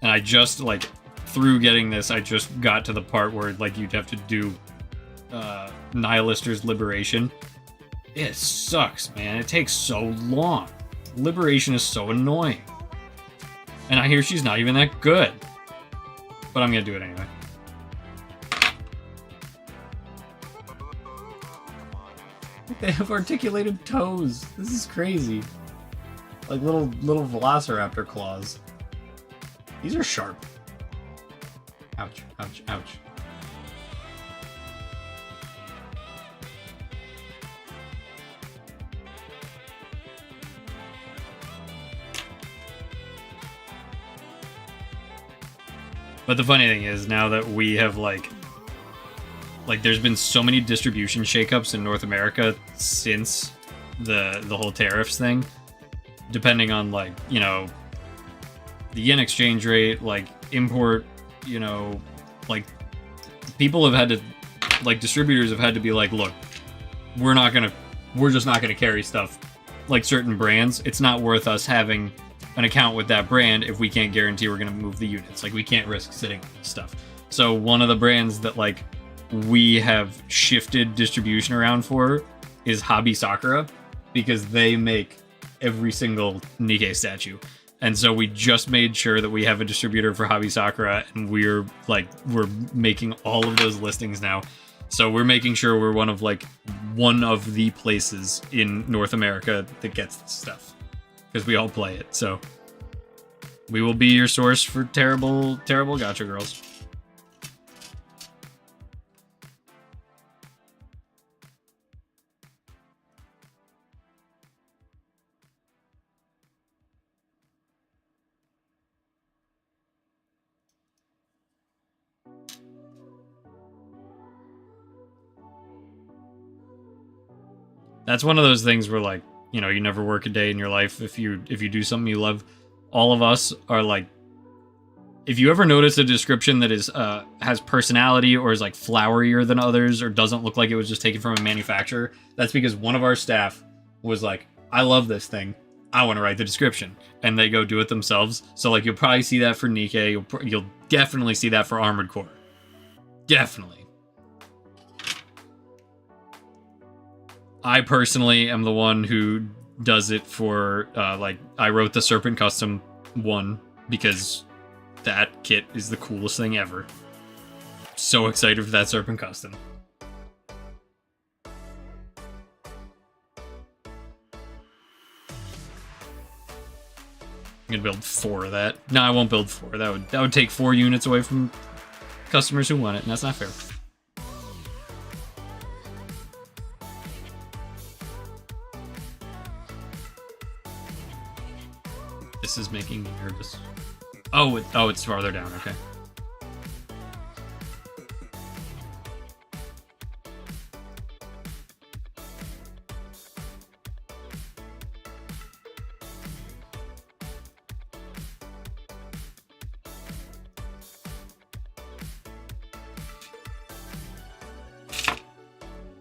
And I just, like, through getting this, I just got to the part where, like, you'd have to do Nihilister's Liberation. It sucks, man. It takes so long. Liberation is so annoying. And I hear she's not even that good. But I'm gonna do it anyway. They have articulated toes. This is crazy. Like little velociraptor claws. These are sharp. Ouch, ouch, ouch. But the funny thing is, now that we have like there's been so many distribution shakeups in North America since the whole tariffs thing, depending on like, you know, the yen exchange rate, like import, you know, like people have had to, like distributors have had to be like, look, we're just not gonna carry stuff like certain brands. It's not worth us having an account with that brand if we can't guarantee we're gonna move the units. Like we can't risk sitting on this stuff. So one of the brands that like we have shifted distribution around for is Hobby Sakura, because they make every single Nikkei statue. And so we just made sure that we have a distributor for Hobby Sakura, and we're making all of those listings now. So we're making sure we're one of the places in North America that gets this stuff, because we all play it. So we will be your source for terrible gacha girls. That's one of those things where, like, you know, you never work a day in your life if you do something you love. All of us are like, if you ever notice a description that is has personality or is like flowerier than others or doesn't look like it was just taken from a manufacturer, that's because one of our staff was like, I love this thing, I want to write the description, and they go do it themselves. So like, you'll probably see that for Nikkei. You'll definitely see that for Armored Core. Definitely. I personally am the one who does it for, like, I wrote the Serpent Custom one because that kit is the coolest thing ever. So excited for that Serpent Custom. I'm gonna build 4 of that. No, I won't build 4. That would take 4 units away from customers who want it, and that's not fair. This is making me nervous. Oh, it's farther down. Okay.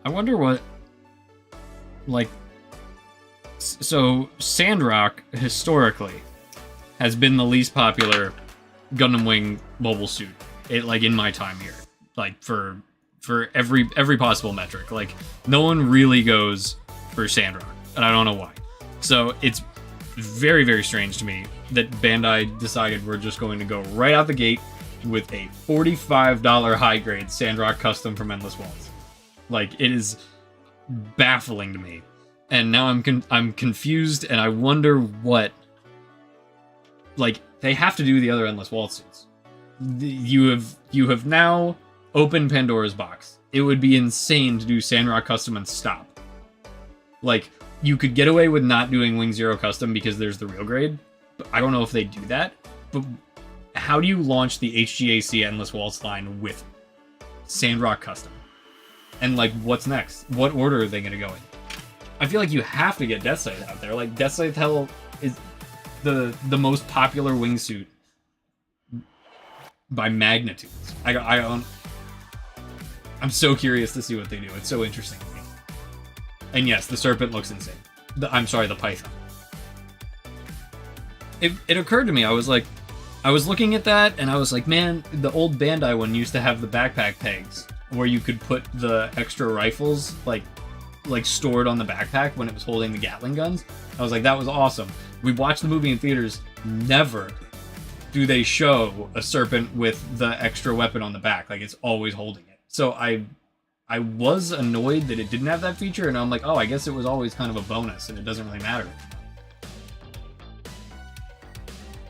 I wonder what, like, so Sandrock historically has been the least popular Gundam Wing mobile suit, like, in my time here. Like, for every possible metric. Like, no one really goes for Sandrock, and I don't know why. So it's very, very strange to me that Bandai decided we're just going to go right out the gate with a $45 high-grade Sandrock custom from Endless Waltz. Like, it is baffling to me. And now I'm confused, and I wonder what... Like, they have to do the other Endless Waltz suits. You have now opened Pandora's box. It would be insane to do Sandrock custom and stop. Like, you could get away with not doing Wing Zero custom because there's the real grade. But I don't know if they do that. But how do you launch the HGAC Endless Waltz line with Sandrock custom? And, like, what's next? What order are they going to go in? I feel like you have to get Death Scythe out there. Like, Death Scythe Hell is the most popular wingsuit by magnitudes. I'm so curious to see what they do. It's so interesting to me. And yes, the Serpent looks insane. The Python. It occurred to me, I was looking at that, and I was like, man, the old Bandai one used to have the backpack pegs, where you could put the extra rifles, like like stored on the backpack when it was holding the Gatling guns. I was like, that was awesome. We watched the movie in theaters. Never do they show a serpent with the extra weapon on the back. Like, it's always holding it. So I was annoyed that it didn't have that feature, and I'm like, oh, I guess it was always kind of a bonus, and it doesn't really matter.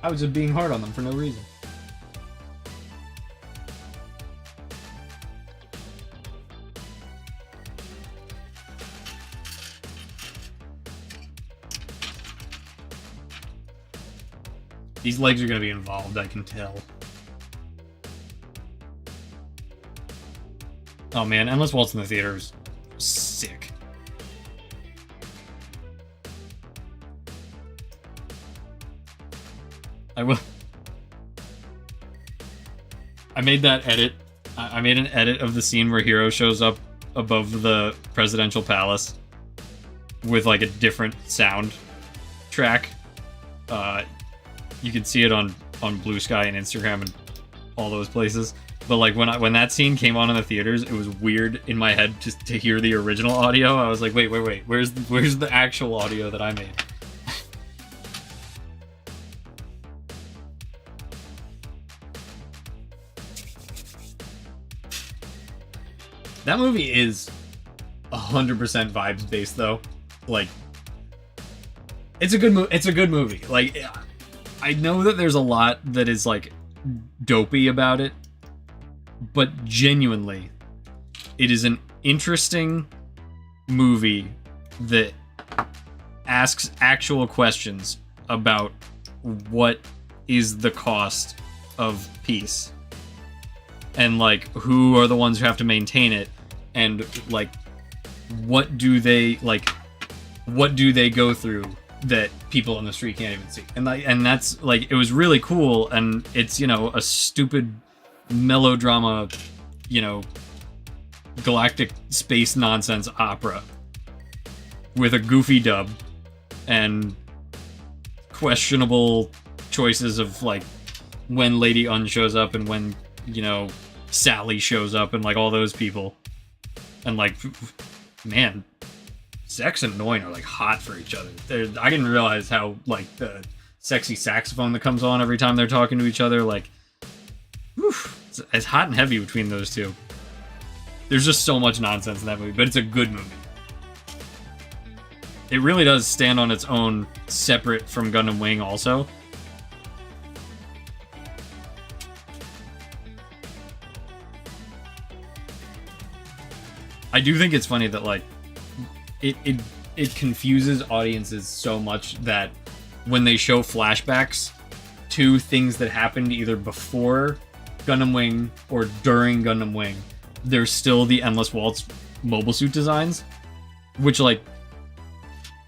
I was just being hard on them for no reason. These legs are going to be involved, I can tell. Oh man, Endless Waltz in the theaters. Sick. I made that edit. I made an edit of the scene where Hero shows up above the presidential palace with like a different sound track. You can see it on Blue Sky and Instagram and all those places. But like when that scene came on in the theaters, it was weird in my head just to hear the original audio. I was like, wait, where's the actual audio that I made? That movie is 100% vibes based though. Like, it's a good movie. Like, I know that there's a lot that is like dopey about it, but genuinely, it is an interesting movie that asks actual questions about what is the cost of peace, and like who are the ones who have to maintain it, and like what do they go through that people on the street can't even see. And that's like, it was really cool, and it's, you know, a stupid melodrama, you know, galactic space nonsense opera with a goofy dub and questionable choices of like when Lady Un shows up and when, you know, Sally shows up and like all those people. And like, man, Zex and Noin are like hot for each other. I didn't realize how like the sexy saxophone that comes on every time they're talking to each other, like, whew, it's hot and heavy between those two. There's just so much nonsense in that movie, but it's a good movie. It really does stand on its own, separate from Gundam Wing also. I do think it's funny that like it confuses audiences so much that when they show flashbacks to things that happened either before Gundam Wing or during Gundam Wing, there's still the Endless Waltz mobile suit designs, which like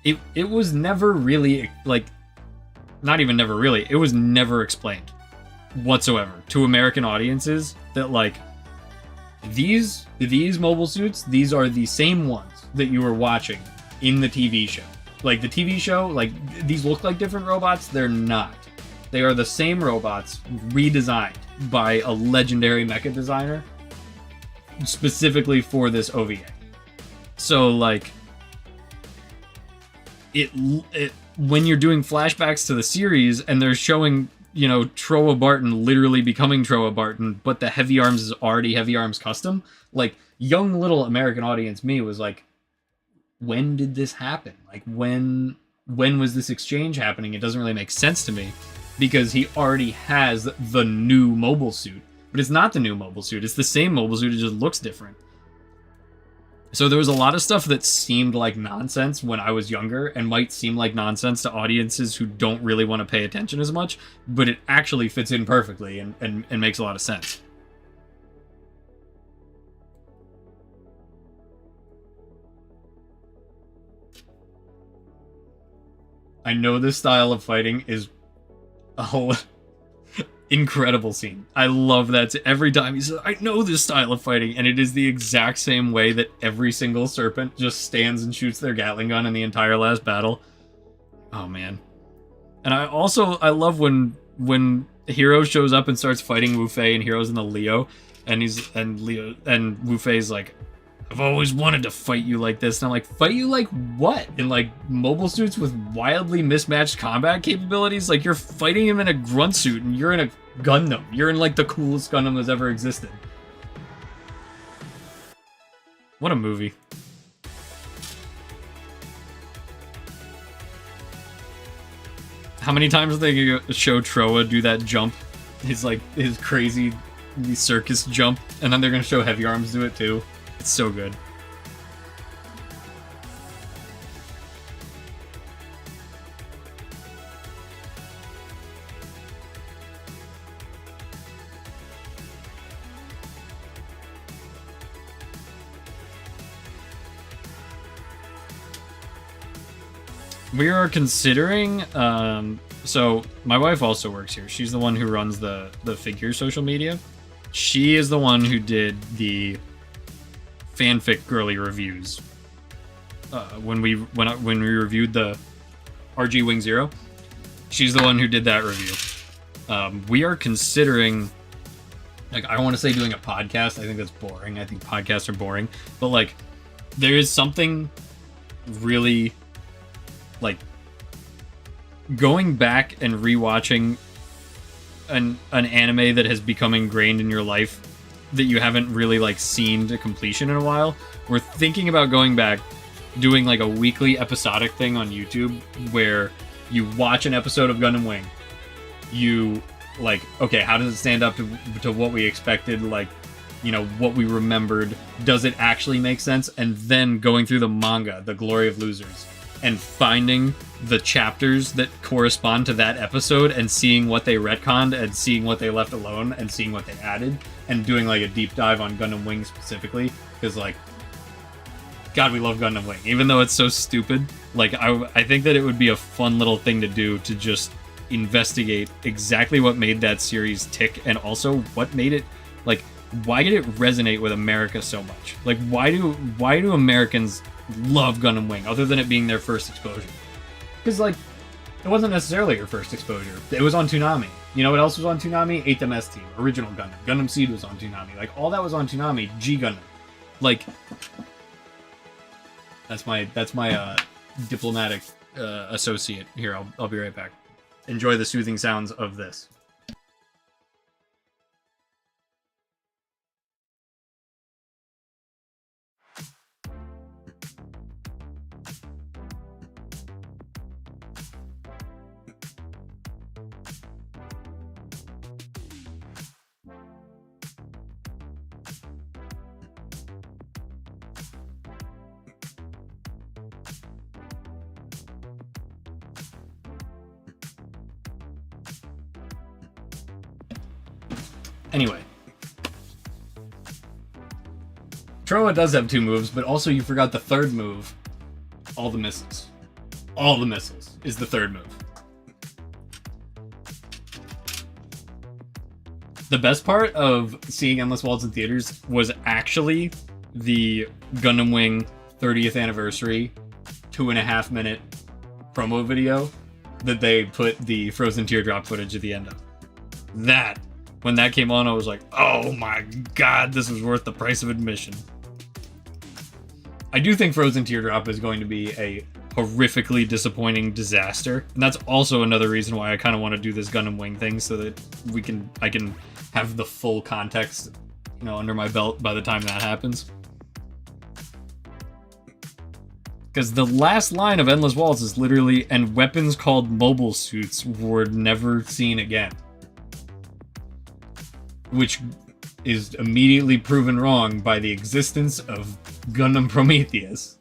it was never really like, not even never really, it was never explained whatsoever to American audiences that like these mobile suits, these are the same ones that you were watching in the TV show. Like the TV show, like these look like different robots, they're not. They are the same robots redesigned by a legendary mecha designer specifically for this OVA. So like it when you're doing flashbacks to the series and they're showing, you know, Troa Barton literally becoming Troa Barton, but the Heavy Arms is already Heavy Arms custom, like young little American audience me was like, when did this happen? Like when was this exchange happening? It doesn't really make sense to me because he already has the new mobile suit, but it's not the new mobile suit. It's the same mobile suit. It just looks different. So there was a lot of stuff that seemed like nonsense when I was younger and might seem like nonsense to audiences who don't really want to pay attention as much, but it actually fits in perfectly and makes a lot of sense. I know this style of fighting is a whole incredible scene. I love that. Every time he says, I know this style of fighting, and it is the exact same way that every single serpent just stands and shoots their Gatling gun in the entire last battle. Oh man. And I love when Hero shows up and starts fighting Wu Fei, and Hero's in the Leo, and Wu Fei's like, I've always wanted to fight you like this. And I'm like, fight you like what? In like mobile suits with wildly mismatched combat capabilities? Like you're fighting him in a grunt suit and you're in a Gundam. You're in like the coolest Gundam that's ever existed. What a movie. How many times are they gonna show Troa do that jump? His crazy circus jump, and then they're gonna show Heavy Arms do it too. It's so good. We are considering, so my wife also works here. She's the one who runs the figure social media. She is the one who did the fanfic girly reviews. When we reviewed the RG Wing Zero, she's the one who did that review. We are considering, like, I don't want to say doing a podcast. I think that's boring. I think podcasts are boring. But like, there is something really, like, going back and rewatching an anime that has become ingrained in your life that you haven't really like seen to completion in a while. We're thinking about going back, doing like a weekly episodic thing on YouTube where you watch an episode of Gundam Wing. You like, okay, how does it stand up to what we expected? Like, you know, what we remembered. Does it actually make sense? And then going through the manga, The Glory of Losers, and finding the chapters that correspond to that episode and seeing what they retconned and seeing what they left alone and seeing what they added and doing like a deep dive on Gundam Wing specifically, because like, God, we love Gundam Wing. Even though it's so stupid, like I think that it would be a fun little thing to do, to just investigate exactly what made that series tick, and also what made it, like, why did it resonate with America so much? Like, why do Americans love Gundam Wing, other than it being their first exposure? Because, like, it wasn't necessarily your first exposure. It was on Toonami. You know what else was on Toonami? 8th MS Team, original Gundam. Gundam Seed was on Toonami. Like, all that was on Toonami. G Gundam. Like, that's my diplomatic associate here. I'll be right back. Enjoy the soothing sounds of this. Anyway, Troa does have two moves, but also you forgot the third move. All the missiles. All the missiles is the third move. The best part of seeing Endless Waltz in theaters was actually the Gundam Wing 30th anniversary 2.5 minute promo video that they put the Frozen Teardrop footage at the end of. When that came on, I was like, oh my god, this is worth the price of admission. I do think Frozen Teardrop is going to be a horrifically disappointing disaster. And that's also another reason why I kind of want to do this Gundam Wing thing, so that I can have the full context, you know, under my belt by the time that happens. Because the last line of Endless Waltz is literally, and weapons called mobile suits were never seen again. Which is immediately proven wrong by the existence of Gundam Prometheus.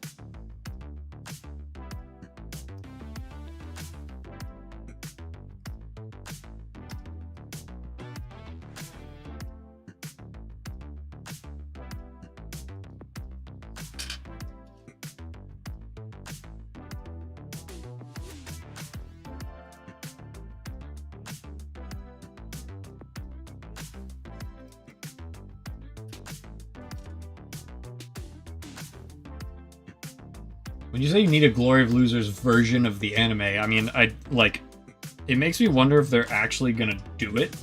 When you say you need a Glory of Losers version of the anime, I mean, it makes me wonder if they're actually gonna do it,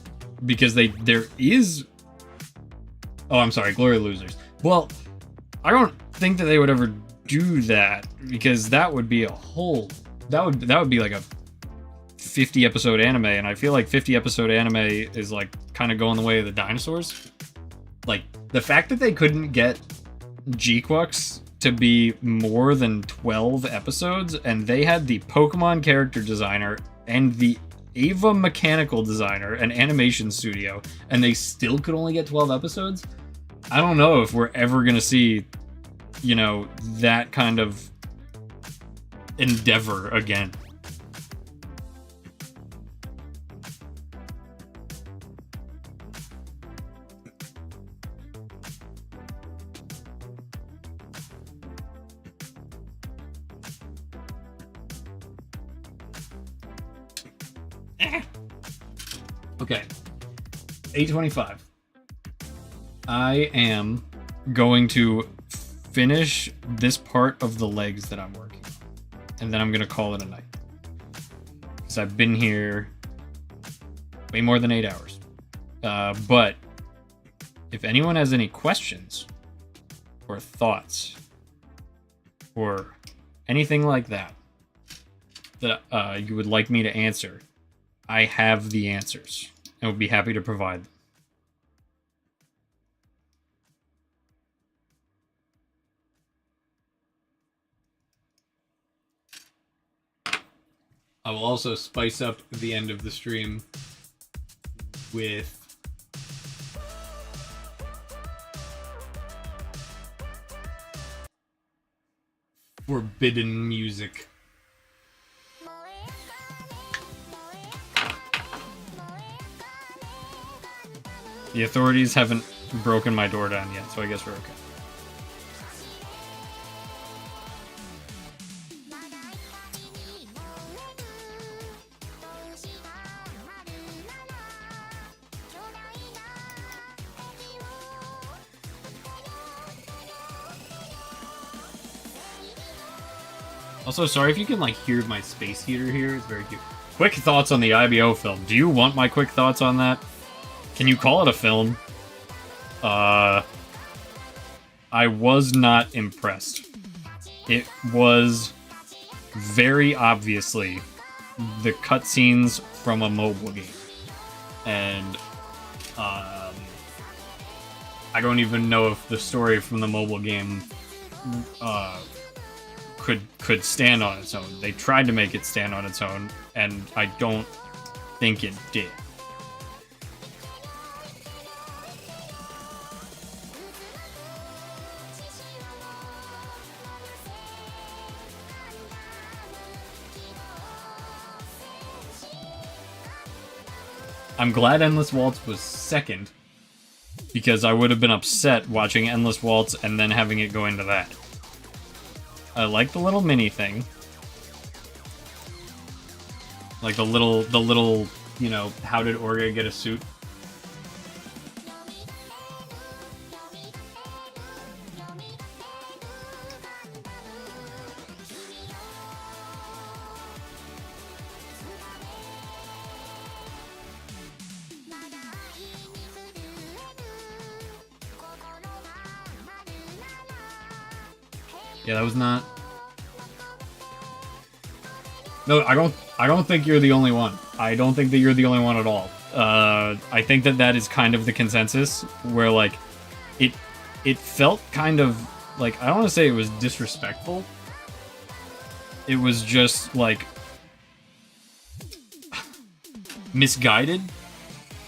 because there is... Oh, I'm sorry, Glory of Losers. Well, I don't think that they would ever do that, because that would be a whole... That would be like a 50 episode anime, and I feel like 50 episode anime is like kind of going the way of the dinosaurs. Like, the fact that they couldn't get G-Quux to be more than 12 episodes, and they had the Pokemon character designer and the Ava mechanical designer and animation studio, and they still could only get 12 episodes? I don't know if we're ever gonna see, you know, that kind of endeavor again. Okay, 8:25. I am going to finish this part of the legs that I'm working on, and then I'm gonna call it a night, because I've been here way more than 8 hours. But if anyone has any questions or thoughts or anything like that you would like me to answer, I have the answers and would be happy to provide them. I will also spice up the end of the stream with forbidden music. The authorities haven't broken my door down yet, so I guess we're okay. Also, sorry if you can, like, hear my space heater here. It's very cute. Quick thoughts on the IBO film. Do you want my quick thoughts on that? Can you call it a film? I was not impressed. It was very obviously the cutscenes from a mobile game. And, I don't even know if the story from the mobile game, could stand on its own. They tried to make it stand on its own, and I don't think it did. I'm glad Endless Waltz was second, because I would have been upset watching Endless Waltz and then having it go into that. I like the little mini thing. Like the little, you know, how did Orga get a suit? Yeah, that was not... No, I don't think you're the only one. I don't think that you're the only one at all. I think that is kind of the consensus, where, like, it felt kind of, like, I don't want to say it was disrespectful. It was just, like, misguided.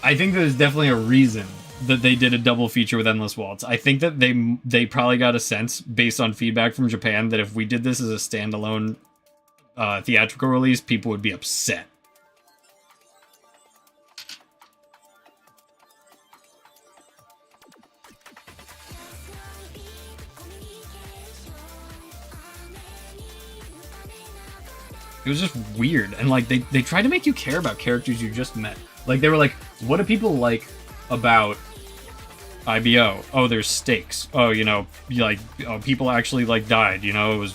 I think there's definitely a reason that they did a double feature with Endless Waltz. I think that they probably got a sense, based on feedback from Japan, that if we did this as a standalone theatrical release, people would be upset. It was just weird, and like they tried to make you care about characters you just met. Like, they were like, what do people like about IBO? Oh, there's stakes. Oh, you know, people actually, like, died, you know? It was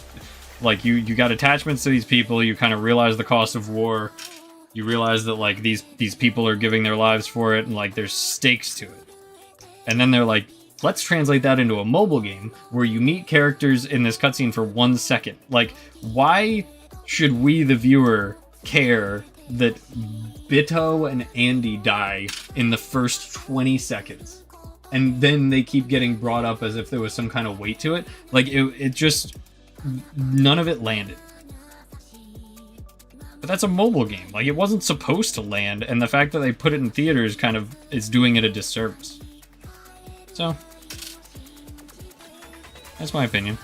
like, you got attachments to these people, you kind of realize the cost of war, you realize that, like, these people are giving their lives for it, and, like, there's stakes to it. And then they're like, let's translate that into a mobile game where you meet characters in this cutscene for 1 second. Like, why should we, the viewer, care that Bito and Andy die in the first 20 seconds? And then they keep getting brought up as if there was some kind of weight to it. Like, it just... none of it landed. But that's a mobile game. Like, it wasn't supposed to land, and the fact that they put it in theaters kind of is doing it a disservice. So, that's my opinion.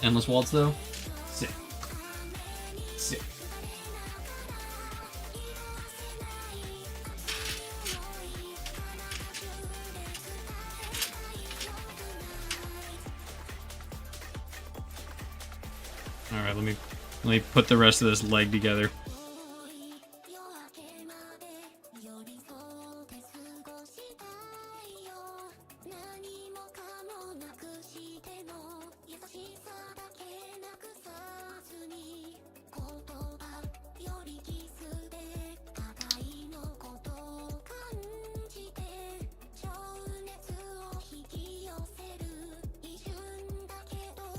Endless Waltz, though? Sick. Sick. Alright, let me put the rest of this leg together.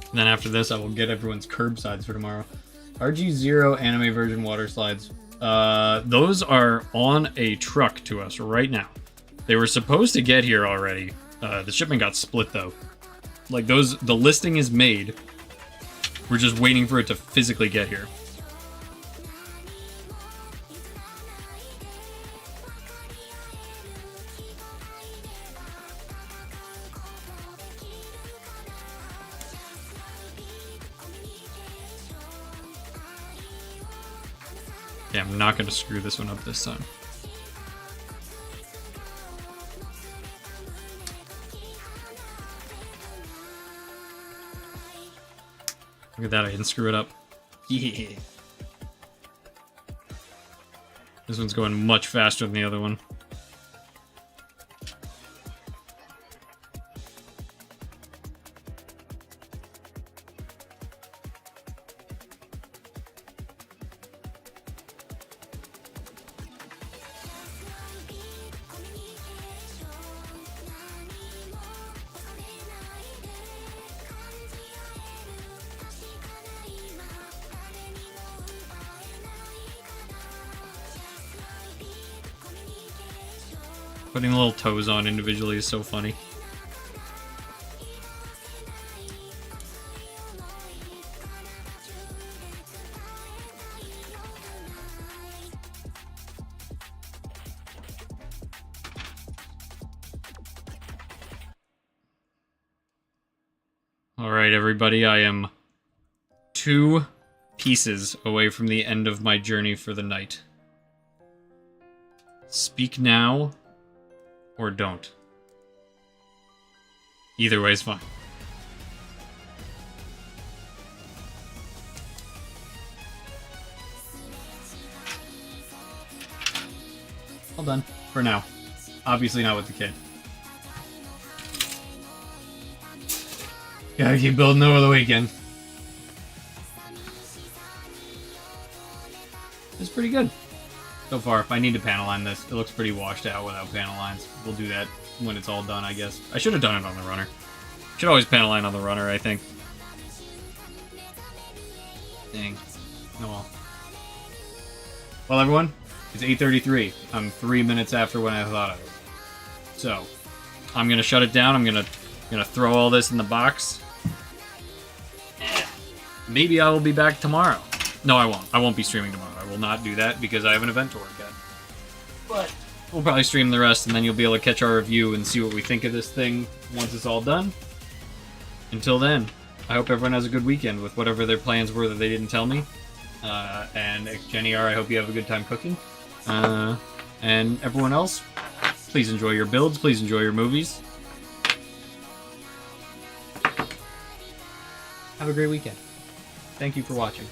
And then after this, I will get everyone's curbsides for tomorrow. RG0 anime version water slides. Those are on a truck to us right now. They were supposed to get here already. The shipment got split though. Like the listing is made. We're just waiting for it to physically get here. Yeah, I'm not going to screw this one up this time. Look at that, I didn't screw it up. Yeah. This one's going much faster than the other one. Putting little toes on individually is so funny. Alright, everybody, I am 2 pieces away from the end of my journey for the night. Speak now, or don't. Either way is fine. All done. For now. Obviously not with the kid. Gotta keep building over the weekend. It's pretty good. So far, if I need to panel line this, it looks pretty washed out without panel lines. We'll do that when it's all done, I guess. I should have done it on the runner. Should always panel line on the runner, I think. Dang. Oh well. Well, everyone, it's 8:33. I'm 3 minutes after when I thought of it. So, I'm gonna shut it down. I'm gonna throw all this in the box. Maybe I will be back tomorrow. No, I won't. I won't be streaming tomorrow. I will not do that because I have an event to work at. But we'll probably stream the rest, and then you'll be able to catch our review and see what we think of this thing once it's all done. Until then, I hope everyone has a good weekend with whatever their plans were that they didn't tell me. And Jenny R, I hope you have a good time cooking. And everyone else, please enjoy your builds. Please enjoy your movies. Have a great weekend. Thank you for watching.